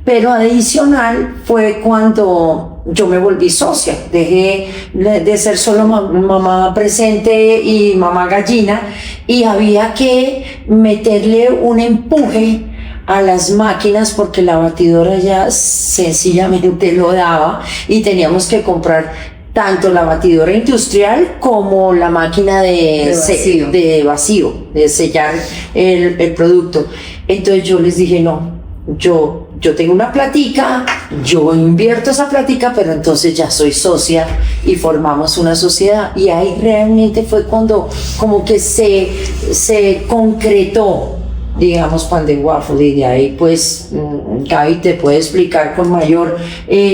Pero adicional fue cuando yo me volví socia, dejé de ser solo mamá presente y mamá gallina, y había que meterle un empuje a las máquinas porque la batidora ya sencillamente lo daba, y teníamos que comprar tanto la batidora industrial como la máquina de vacío, de sellar el producto. Entonces yo les dije, no, yo tengo una platica, yo invierto esa platica, pero entonces ya soy socia, y formamos una sociedad. Y ahí realmente fue cuando como que se concretó, digamos, Pan de Waffle, y de ahí pues Gaby te puede explicar con mayor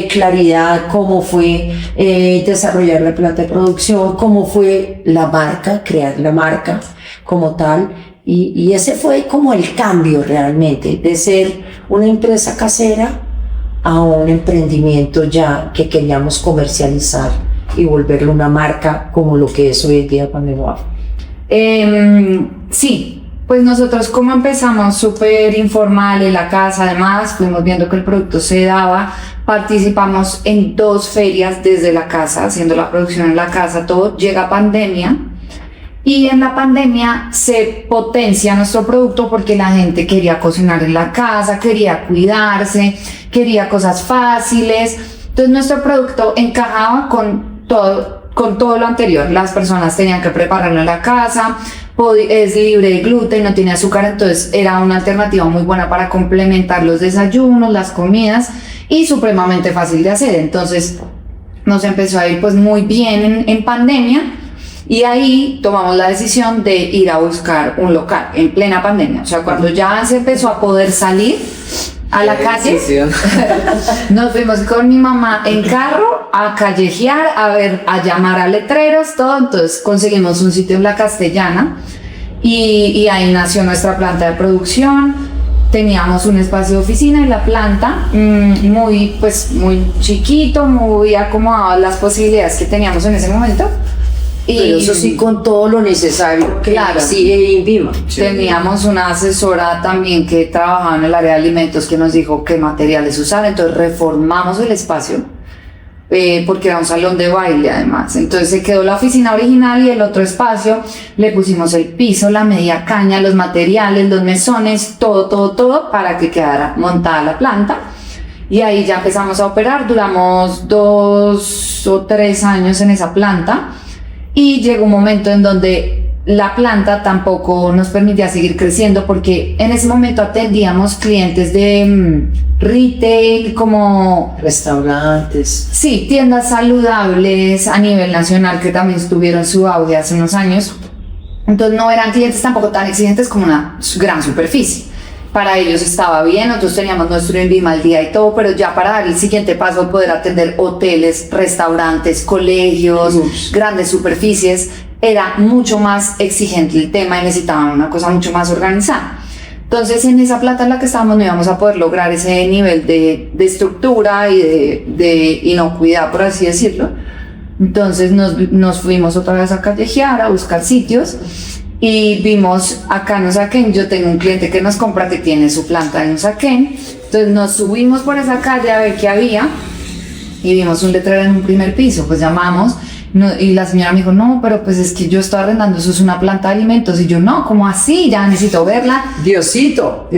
claridad cómo fue desarrollar la planta de producción, cómo fue la marca, crear la marca como tal. Y ese fue como el cambio realmente, de ser una empresa casera a un emprendimiento ya que queríamos comercializar y volverlo una marca como lo que es hoy en día Pandemia Waffle? Sí, pues nosotros como empezamos súper informal en la casa, además fuimos viendo que el producto se daba, participamos en 2 ferias desde la casa, haciendo la producción en la casa, todo, llega pandemia. Y en la pandemia se potencia nuestro producto porque la gente quería cocinar en la casa, quería cuidarse, quería cosas fáciles. Entonces nuestro producto encajaba con todo lo anterior. Las personas tenían que prepararlo en la casa, es libre de gluten, no tiene azúcar, entonces era una alternativa muy buena para complementar los desayunos, las comidas y supremamente fácil de hacer. Entonces nos empezó a ir pues muy bien en pandemia. Y ahí tomamos la decisión de ir a buscar un local en plena pandemia. O sea, cuando ya se empezó a poder salir a la calle, nos fuimos con mi mamá en carro a callejear, a llamar a letreros, todo. Entonces conseguimos un sitio en La Castellana y ahí nació nuestra planta de producción. Teníamos un espacio de oficina en la planta, muy chiquito, muy acomodado a las posibilidades que teníamos en ese momento. Pero eso sí, con todo lo necesario que sigue INVIMA. Teníamos una asesora también que trabajaba en el área de alimentos que nos dijo qué materiales usar, entonces reformamos el espacio porque era un salón de baile además. Entonces se quedó la oficina original y el otro espacio le pusimos el piso, la media caña, los materiales, los mesones, todo para que quedara montada la planta. Y ahí ya empezamos a operar, duramos 2 o 3 años en esa planta. Y llegó un momento en donde la planta tampoco nos permitía seguir creciendo porque en ese momento atendíamos clientes de retail, como restaurantes. Sí, tiendas saludables a nivel nacional que también tuvieron su auge hace unos años. Entonces no eran clientes tampoco tan exigentes como una gran superficie. Para ellos estaba bien, nosotros teníamos nuestro INVIMA al día y todo, pero ya para dar el siguiente paso, poder atender hoteles, restaurantes, colegios, grandes superficies, era mucho más exigente el tema y necesitaban una cosa mucho más organizada. Entonces en esa planta en la que estábamos no íbamos a poder lograr ese nivel de estructura y de inocuidad, por así decirlo. Entonces nos fuimos otra vez a callejear, a buscar sitios. Y vimos acá en Usaquén, yo tengo un cliente que nos compra que tiene su planta en Usaquén, entonces nos subimos por esa calle a ver qué había y vimos un letrero en un primer piso, pues llamamos y la señora me dijo, no, pero pues es que yo estoy arrendando, eso es una planta de alimentos, y yo, no, ¿cómo así? Ya necesito verla. Diosito.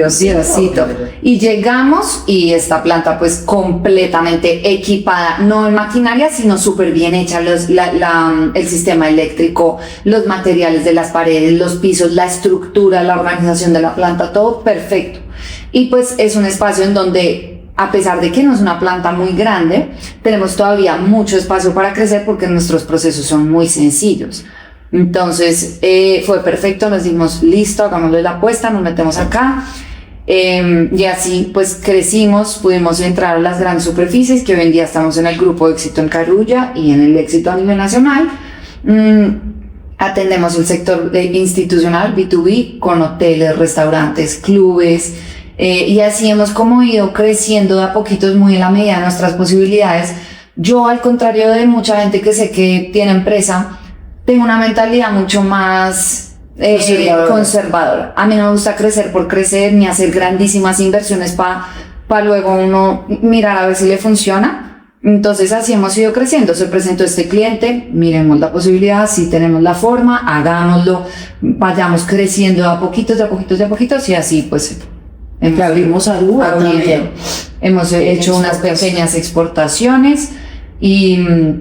Y llegamos y esta planta pues completamente equipada, no en maquinaria, sino súper bien hecha, el sistema eléctrico, los materiales de las paredes, los pisos, la estructura, la organización de la planta, todo perfecto. Y pues es un espacio en donde, a pesar de que no es una planta muy grande, tenemos todavía mucho espacio para crecer porque nuestros procesos son muy sencillos. Entonces fue perfecto, nos dijimos, listo, hagámosle la apuesta, nos metemos acá. Y así pues crecimos, pudimos entrar a las grandes superficies, que hoy en día estamos en el grupo de éxito en Carulla y en el éxito a nivel nacional. Atendemos el sector institucional, B2B, con hoteles, restaurantes, clubes. Y así hemos como ido creciendo de a poquitos, muy en la medida de nuestras posibilidades. Yo, al contrario de mucha gente que sé que tiene empresa, tengo una mentalidad mucho más conservadora. A mí no me gusta crecer por crecer, ni hacer grandísimas inversiones para luego uno mirar a ver si le funciona. Entonces así hemos ido creciendo. Se presentó este cliente, miremos la posibilidad, si tenemos la forma, hagámoslo, vayamos creciendo de a poquitos y así pues abrimos a Aruba también. Hemos hecho unas pequeñas exportaciones,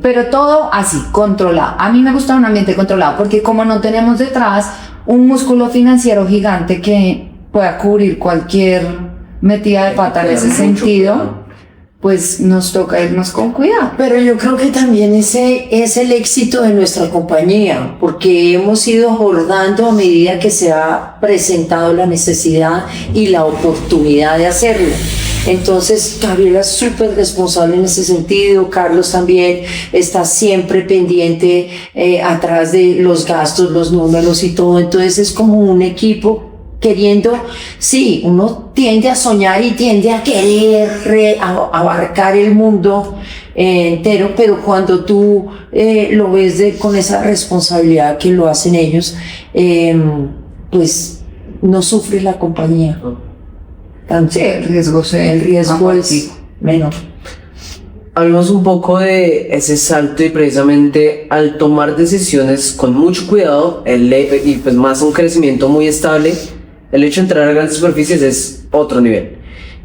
pero todo así, controlado. A mí me gusta un ambiente controlado porque como no tenemos detrás un músculo financiero gigante que pueda cubrir cualquier metida de pata en ese sentido, pues nos toca irnos con cuidado. Pero yo creo que también ese es el éxito de nuestra compañía, porque hemos ido abordando a medida que se ha presentado la necesidad y la oportunidad de hacerlo. Entonces, Gabriela es súper responsable en ese sentido, Carlos también está siempre pendiente atrás de los gastos, los números y todo. Entonces es como un equipo queriendo, sí, uno tiende a soñar y tiende a querer abarcar el mundo entero, pero cuando tú lo ves con esa responsabilidad que lo hacen ellos, pues no sufre la compañía. Tanto, Sí, el riesgo es menor. Hablamos un poco de ese salto y precisamente al tomar decisiones con mucho cuidado y pues más un crecimiento muy estable, el hecho de entrar a grandes superficies es otro nivel.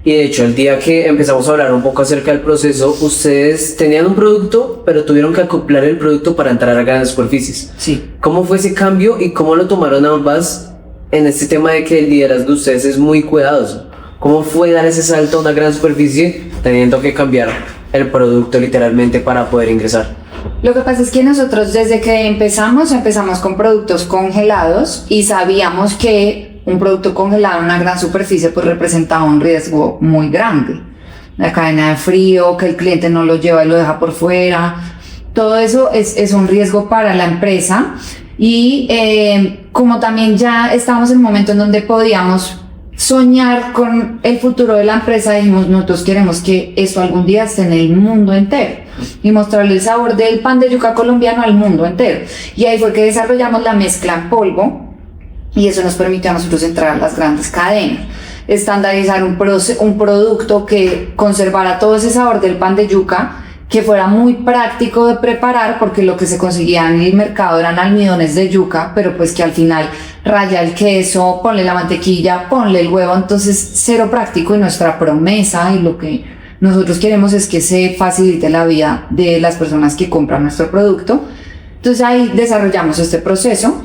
Y de hecho, el día que empezamos a hablar un poco acerca del proceso, ustedes tenían un producto, pero tuvieron que acoplar el producto para entrar a grandes superficies. Sí. ¿Cómo fue ese cambio y cómo lo tomaron ambas en este tema de que el liderazgo de ustedes es muy cuidadoso? ¿Cómo fue dar ese salto a una gran superficie teniendo que cambiar el producto literalmente para poder ingresar? Lo que pasa es que nosotros desde que empezamos con productos congelados y sabíamos que un producto congelado en una gran superficie pues representaba un riesgo muy grande. La cadena de frío, que el cliente no lo lleva y lo deja por fuera, todo eso es un riesgo para la empresa y como también ya estábamos en un momento en donde podíamos soñar con el futuro de la empresa, dijimos, nosotros queremos que esto algún día esté en el mundo entero y mostrarle el sabor del pan de yuca colombiano al mundo entero. Y ahí fue que desarrollamos la mezcla en polvo y eso nos permitió a nosotros entrar a las grandes cadenas, estandarizar un producto que conservara todo ese sabor del pan de yuca, que fuera muy práctico de preparar, porque lo que se conseguía en el mercado eran almidones de yuca, pero pues que al final raya el queso, ponle la mantequilla, ponle el huevo, entonces cero práctico. Y nuestra promesa y lo que nosotros queremos es que se facilite la vida de las personas que compran nuestro producto. Entonces ahí desarrollamos este proceso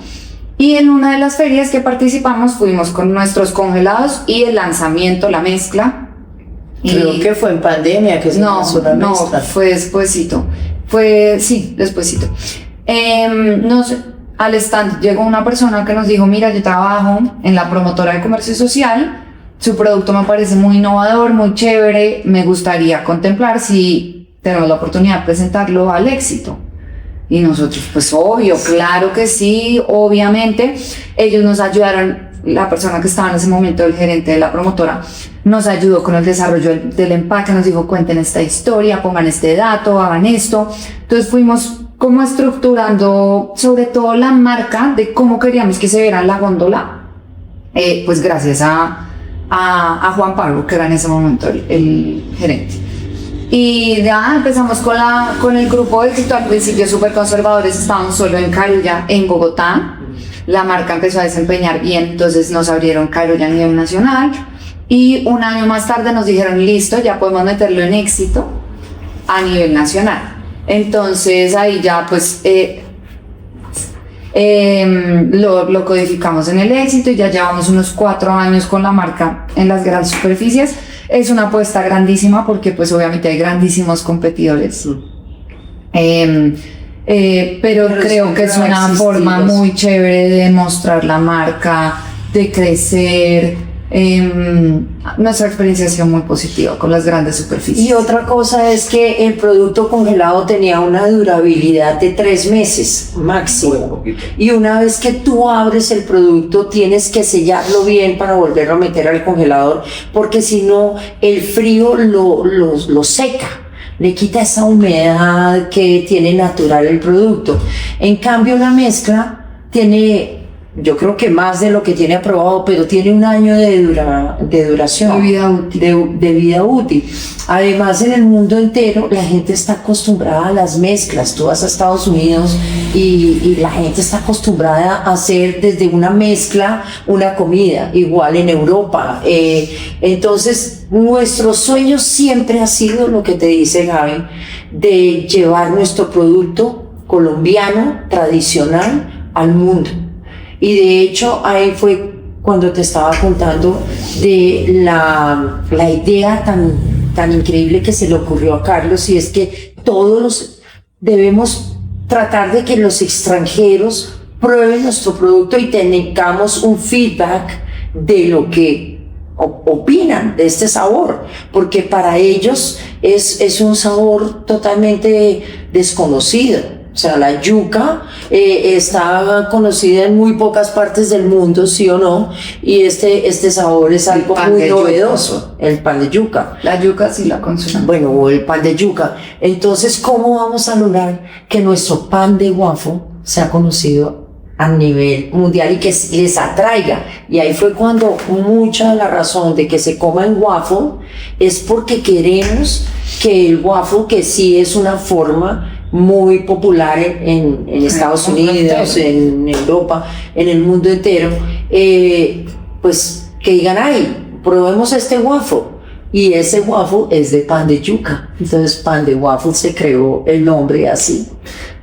y en una de las ferias que participamos fuimos con nuestros congelados y el lanzamiento, la mezcla. Creo que fue en pandemia que se lanzó la mezcla. Fue despuesito. Despuesito. Al stand llegó una persona que nos dijo, mira, yo trabajo en la promotora de comercio social, su producto me parece muy innovador, muy chévere, me gustaría contemplar si tenemos la oportunidad de presentarlo al éxito. Y nosotros, pues obvio, claro que sí, obviamente. Ellos nos ayudaron, la persona que estaba en ese momento, el gerente de la promotora, nos ayudó con el desarrollo del empaque, nos dijo, cuenten esta historia, pongan este dato, hagan esto. Entonces fuimos como estructurando sobre todo la marca de cómo queríamos que se viera la góndola, pues gracias a Juan Pablo, que era en ese momento el gerente. Y ya empezamos con el grupo de éxito. Al principio súper conservadores, estábamos solo en Carulla, en Bogotá. La marca empezó a desempeñar bien, entonces nos abrieron Carulla a nivel nacional. Y un año más tarde nos dijeron, listo, ya podemos meterlo en éxito a nivel nacional. Entonces ahí ya pues lo codificamos en el éxito y ya llevamos unos 4 años con la marca en las grandes superficies. Es una apuesta grandísima porque pues obviamente hay grandísimos competidores. Pero creo que es una forma muy chévere de mostrar la marca, de crecer. Nuestra experiencia ha sido muy positiva con las grandes superficies. Y otra cosa es que el producto congelado tenía una durabilidad de 3 meses máximo. Y una vez que tú abres el producto, tienes que sellarlo bien para volverlo a meter al congelador, porque si no, el frío lo seca. Le quita esa humedad que tiene natural el producto. En cambio, la mezcla tiene, yo creo que más de lo que tiene aprobado, pero tiene 1 año de duración. De vida útil. De vida útil. Además, en el mundo entero, la gente está acostumbrada a las mezclas. Tú vas a Estados Unidos y la gente está acostumbrada a hacer desde una mezcla una comida. Igual en Europa. Entonces, nuestro sueño siempre ha sido lo que te dice Gaby, de llevar nuestro producto colombiano, tradicional, al mundo. Y de hecho ahí fue cuando te estaba contando de la idea tan increíble que se le ocurrió a Carlos, y es que todos debemos tratar de que los extranjeros prueben nuestro producto y tengamos un feedback de lo que opinan de este sabor, porque para ellos es un sabor totalmente desconocido. O sea, la yuca está conocida en muy pocas partes del mundo, sí o no, y este sabor es algo muy novedoso, el pan de yuca. La yuca sí la consumo. Bueno, o el pan de yuca. Entonces, ¿cómo vamos a lograr que nuestro pan de waffle sea conocido a nivel mundial y que les atraiga? Y ahí fue cuando mucha de la razón de que se coma en waffle es porque queremos que el waffle, que sí es una forma muy popular en Estados Unidos, en Europa, en el mundo entero, pues que digan, ay, probemos este waffle. Y ese waffle es de pan de yuca. Entonces, pan de waffle se creó el nombre así.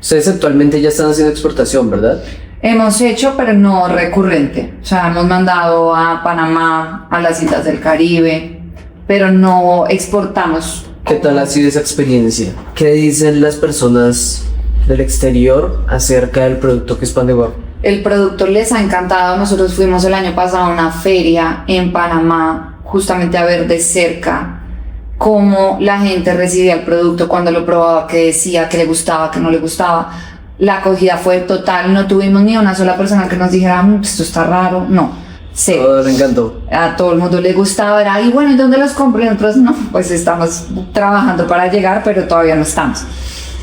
Ustedes actualmente ya están haciendo exportación, ¿verdad? Hemos hecho, pero no recurrente. O sea, hemos mandado a Panamá, a las Islas del Caribe, pero no exportamos. ¿Qué tal ha sido esa experiencia? ¿Qué dicen las personas del exterior acerca del producto que es pan de waffle? El producto les ha encantado. Nosotros fuimos el año pasado a una feria en Panamá, justamente a ver de cerca cómo la gente recibía el producto cuando lo probaba, qué decía, qué le gustaba, qué no le gustaba. La acogida fue total, no tuvimos ni una sola persona que nos dijera, esto está raro, no. Sí. Todo me encantó. A todo el mundo le gustaba, era, y bueno, ¿y dónde los compro? Y nosotros, no, pues estamos trabajando para llegar, pero todavía no estamos.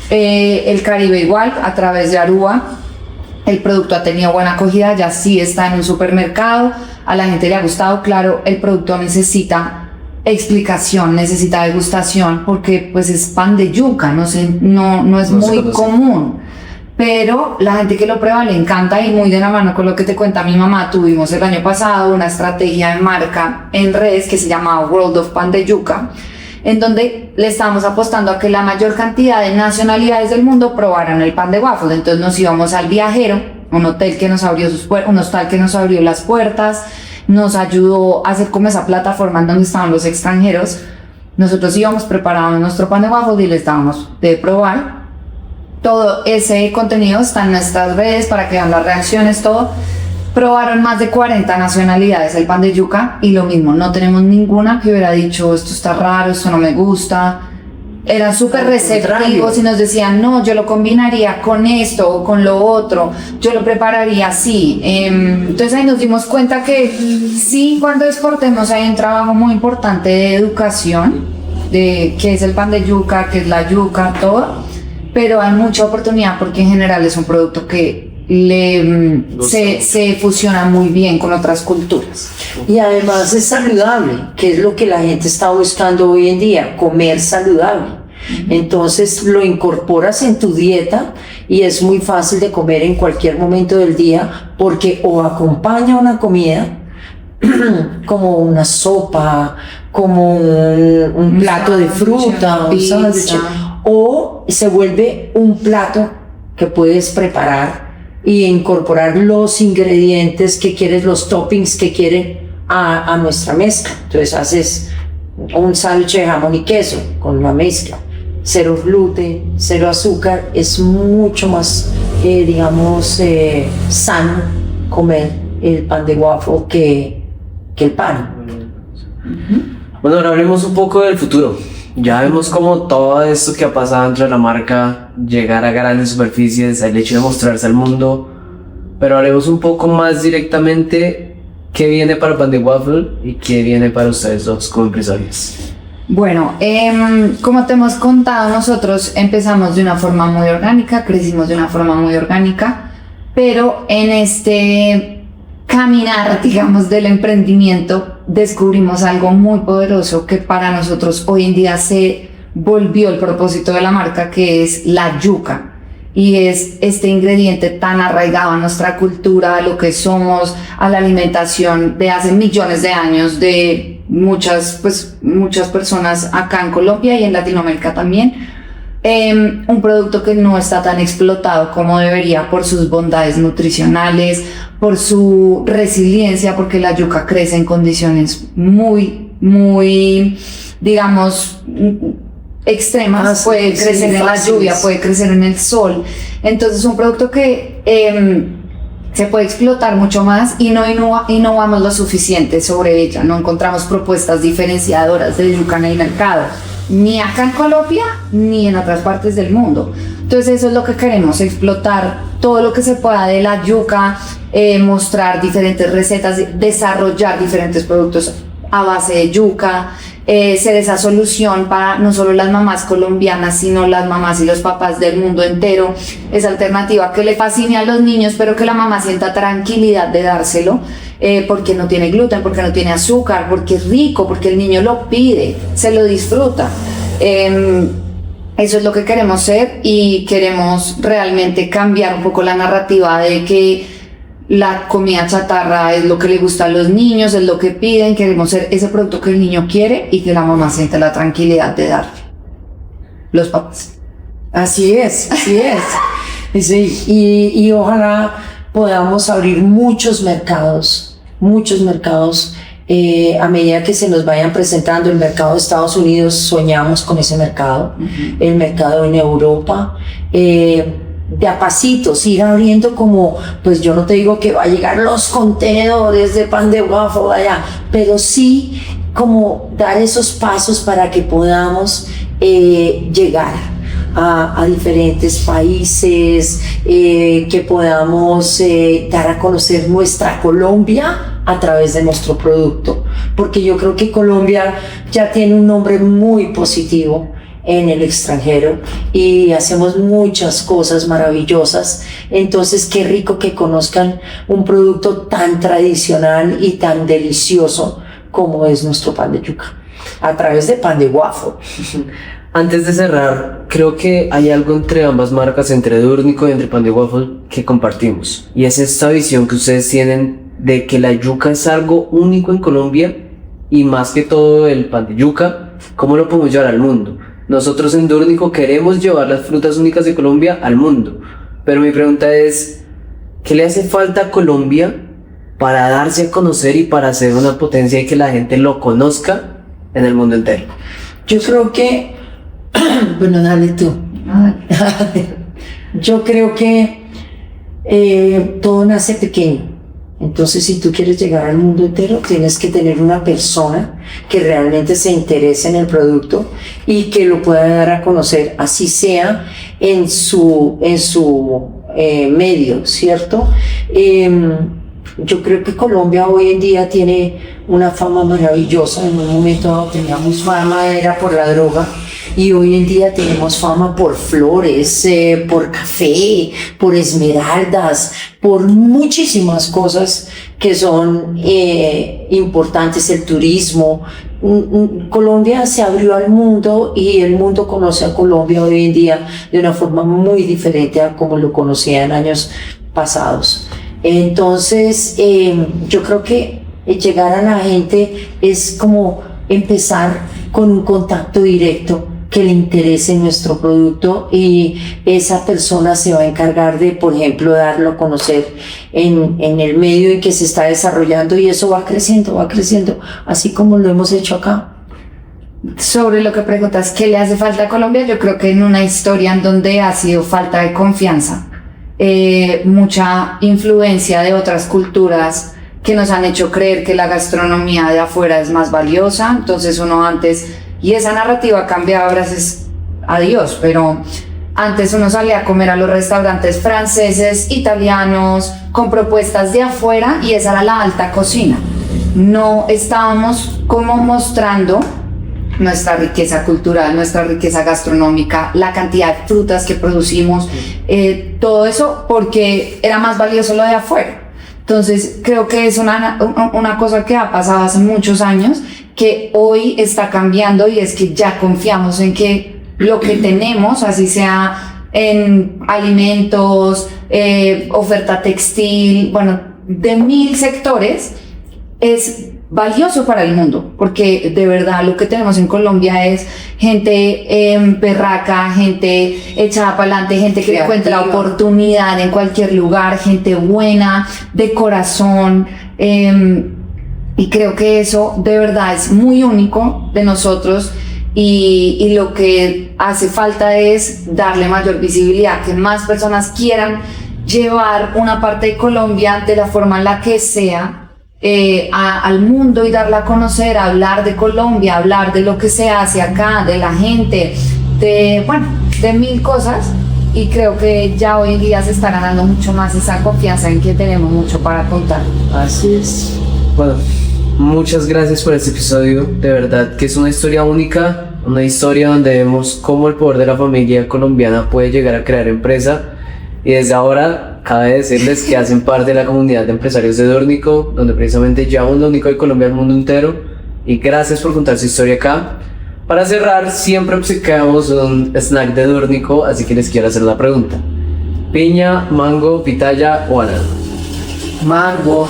El Caribe igual, a través de Aruba, el producto ha tenido buena acogida, ya sí está en un supermercado, a la gente le ha gustado, claro, el producto necesita explicación, necesita degustación, porque pues es pan de yuca, no es muy común. Pero la gente que lo prueba le encanta, y muy de la mano con lo que te cuenta mi mamá, tuvimos el año pasado una estrategia de marca en redes que se llama World of Pan de Yuca, en donde le estábamos apostando a que la mayor cantidad de nacionalidades del mundo probaran el pan de waffle. Entonces nos íbamos al Viajero, un hotel que nos abrió un hostal que nos abrió las puertas, nos ayudó a hacer como esa plataforma en donde estaban los extranjeros. Nosotros íbamos preparando nuestro pan de waffle y les dábamos de probar. Todo ese contenido está en nuestras redes para que vean las reacciones, todo. Probaron más de 40 nacionalidades el pan de yuca y lo mismo, no tenemos ninguna que hubiera dicho esto está raro, esto no me gusta. Eran súper receptivos y nos decían, no, yo lo combinaría con esto o con lo otro, yo lo prepararía así. Entonces ahí nos dimos cuenta que sí, cuando exportemos hay un trabajo muy importante de educación, de qué es el pan de yuca, qué es la yuca, todo. Pero hay mucha oportunidad porque en general es un producto que se fusiona muy bien con otras culturas. Y además es saludable, que es lo que la gente está buscando hoy en día, comer saludable. Entonces lo incorporas en tu dieta y es muy fácil de comer en cualquier momento del día, porque o acompaña una comida como una sopa, como un plato de fruta, un sándwich, o se vuelve un plato que puedes preparar y incorporar los ingredientes que quieres, los toppings que quieres a nuestra mezcla. Entonces haces un sándwich de jamón y queso con una mezcla, cero gluten, cero azúcar. Es mucho más, sano comer el pan de waffle que el pan. Bueno, ahora hablemos un poco del futuro. Ya vemos cómo todo esto que ha pasado dentro de la marca, llegar a grandes superficies, el hecho de mostrarse al mundo, pero hablemos un poco más directamente qué viene para Pan de Waffle y qué viene para ustedes dos como empresarios. Bueno, como te hemos contado, nosotros empezamos de una forma muy orgánica, crecimos de una forma muy orgánica, pero en este caminar, digamos, del emprendimiento, descubrimos algo muy poderoso que para nosotros hoy en día se volvió el propósito de la marca, que es la yuca. Y es este ingrediente tan arraigado a nuestra cultura, a lo que somos, a la alimentación de hace millones de años de muchas personas acá en Colombia y en Latinoamérica también. Un producto que no está tan explotado como debería por sus bondades nutricionales, por su resiliencia, porque la yuca crece en condiciones muy, digamos, extremas. Puede crecer en la lluvia, puede crecer en el sol. Entonces es un producto que se puede explotar mucho más y no innovamos lo suficiente sobre ella. No encontramos propuestas diferenciadoras de yuca en el mercado. ni acá en Colombia ni en otras partes del mundo. Entonces eso es lo que queremos, explotar todo lo que se pueda de la yuca, mostrar diferentes recetas, desarrollar diferentes productos a base de yuca, ser esa solución para no solo las mamás colombianas, sino las mamás y los papás del mundo entero, esa alternativa que le fascine a los niños, pero que la mamá sienta tranquilidad de dárselo, porque no tiene gluten, porque no tiene azúcar, porque es rico, porque el niño lo pide, se lo disfruta. Eso es lo que queremos ser, y queremos realmente cambiar un poco la narrativa de que la comida chatarra es lo que le gusta a los niños, es lo que piden. Queremos ser ese producto que el niño quiere y que la mamá siente la tranquilidad de dar. Los papás. Así es, así es. Sí, y ojalá podamos abrir muchos mercados a medida que se nos vayan presentando. El mercado de Estados Unidos, soñamos con ese mercado, el mercado en Europa, de a pasitos, ir abriendo, como, pues yo no te digo que va a llegar los contenedores de pan de waffle allá, pero sí como dar esos pasos para que podamos llegar a diferentes países, que podamos dar a conocer nuestra Colombia a través de nuestro producto, porque yo creo que Colombia ya tiene un nombre muy positivo en el extranjero y hacemos muchas cosas maravillosas. Entonces qué rico que conozcan un producto tan tradicional y tan delicioso como es nuestro pan de yuca a través de pan de waffle. Antes de cerrar, creo que hay algo entre ambas marcas, entre Dúrnico y entre Pan de Waffle, que compartimos, y es esta visión que ustedes tienen de que la yuca es algo único en Colombia, y más que todo el pan de yuca, ¿cómo lo podemos llevar al mundo? Nosotros en Dúrnico queremos llevar las frutas únicas de Colombia al mundo, pero mi pregunta es, ¿qué le hace falta a Colombia para darse a conocer y para ser una potencia y que la gente lo conozca en el mundo entero? Yo creo que bueno, dale tú. Yo creo que todo nace pequeño. Entonces, si tú quieres llegar al mundo entero, tienes que tener una persona que realmente se interese en el producto y que lo pueda dar a conocer, así sea en su medio, ¿cierto? Yo creo que Colombia hoy en día tiene una fama maravillosa. En un momento teníamos fama, era por la droga, y hoy en día tenemos fama por flores, por café, por esmeraldas, por muchísimas cosas que son importantes, el turismo. Colombia se abrió al mundo y el mundo conoce a Colombia hoy en día de una forma muy diferente a como lo conocía en años pasados. Entonces, yo creo que llegar a la gente es como empezar con un contacto directo que le interese nuestro producto, y esa persona se va a encargar de, por ejemplo, darlo a conocer en el medio en que se está desarrollando, y eso va creciendo, así como lo hemos hecho acá. Sobre lo que preguntas, ¿qué le hace falta a Colombia? Yo creo que en una historia en donde ha sido falta de confianza, mucha influencia de otras culturas que nos han hecho creer que la gastronomía de afuera es más valiosa. Entonces uno antes, y esa narrativa cambia gracias a Dios, pero antes uno salía a comer a los restaurantes franceses, italianos, con propuestas de afuera, y esa era la alta cocina. No estábamos como mostrando nuestra riqueza cultural, nuestra riqueza gastronómica, la cantidad de frutas que producimos, todo eso, porque era más valioso lo de afuera. Entonces creo que es una cosa que ha pasado hace muchos años, que hoy está cambiando, y es que ya confiamos en que lo que tenemos, así sea en alimentos, oferta textil, bueno, de 1000 sectores, es valioso para el mundo, porque de verdad lo que tenemos en Colombia es gente berraca, gente echada para adelante, gente que encuentra oportunidad en cualquier lugar, gente buena, de corazón, y creo que eso de verdad es muy único de nosotros, y lo que hace falta es darle mayor visibilidad, que más personas quieran llevar una parte de Colombia de la forma en la que sea, al mundo y darla a conocer, hablar de Colombia, hablar de lo que se hace acá, de la gente, de mil cosas. Y creo que ya hoy en día se está ganando mucho más esa confianza en que tenemos mucho para contar. Así es. Bueno, muchas gracias por este episodio. De verdad que es una historia única, una historia donde vemos cómo el poder de la familia colombiana puede llegar a crear empresa. Y desde ahora cabe decirles que hacen parte de la comunidad de empresarios de Dórnico, donde precisamente llevamos lo único de Colombia al mundo entero. Y gracias por contar su historia acá. Para cerrar, siempre obsequiamos un snack de Dórnico, así que les quiero hacer la pregunta: piña, mango, pitaya o banano. Mango.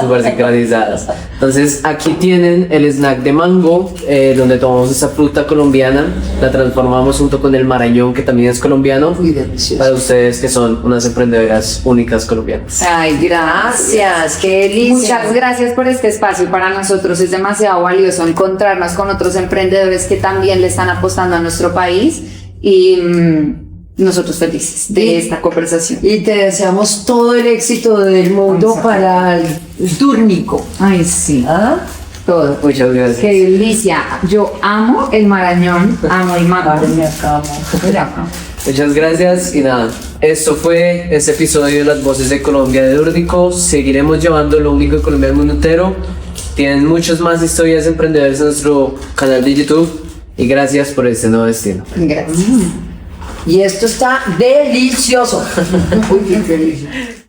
Súper sincronizadas. Entonces aquí tienen el snack de mango, donde tomamos esa fruta colombiana, la transformamos junto con el marañón, que también es colombiano, Muy delicioso. para ustedes que son unas emprendedoras únicas colombianas. Ay, Gracias, qué delicia. Muchas gracias por este espacio. Para nosotros es demasiado valioso encontrarnos con otros emprendedores que también le están apostando a nuestro país y nosotros felices de esta conversación. Y te deseamos todo el éxito del mundo Vamos a- para el Dórnico. Ay, sí, ¿Ah? todo. Muchas gracias. Qué delicia. Yo amo el marañón, amo el mango. Ay, me acabo. Muchas gracias y nada, esto fue este episodio de Las Voces de Colombia de Dórnico. Seguiremos llevando lo único de Colombia al mundo entero. Tienen muchas más historias de emprendedores en nuestro canal de YouTube y gracias por este nuevo destino. Gracias. Y esto está delicioso. Uy, qué delicioso.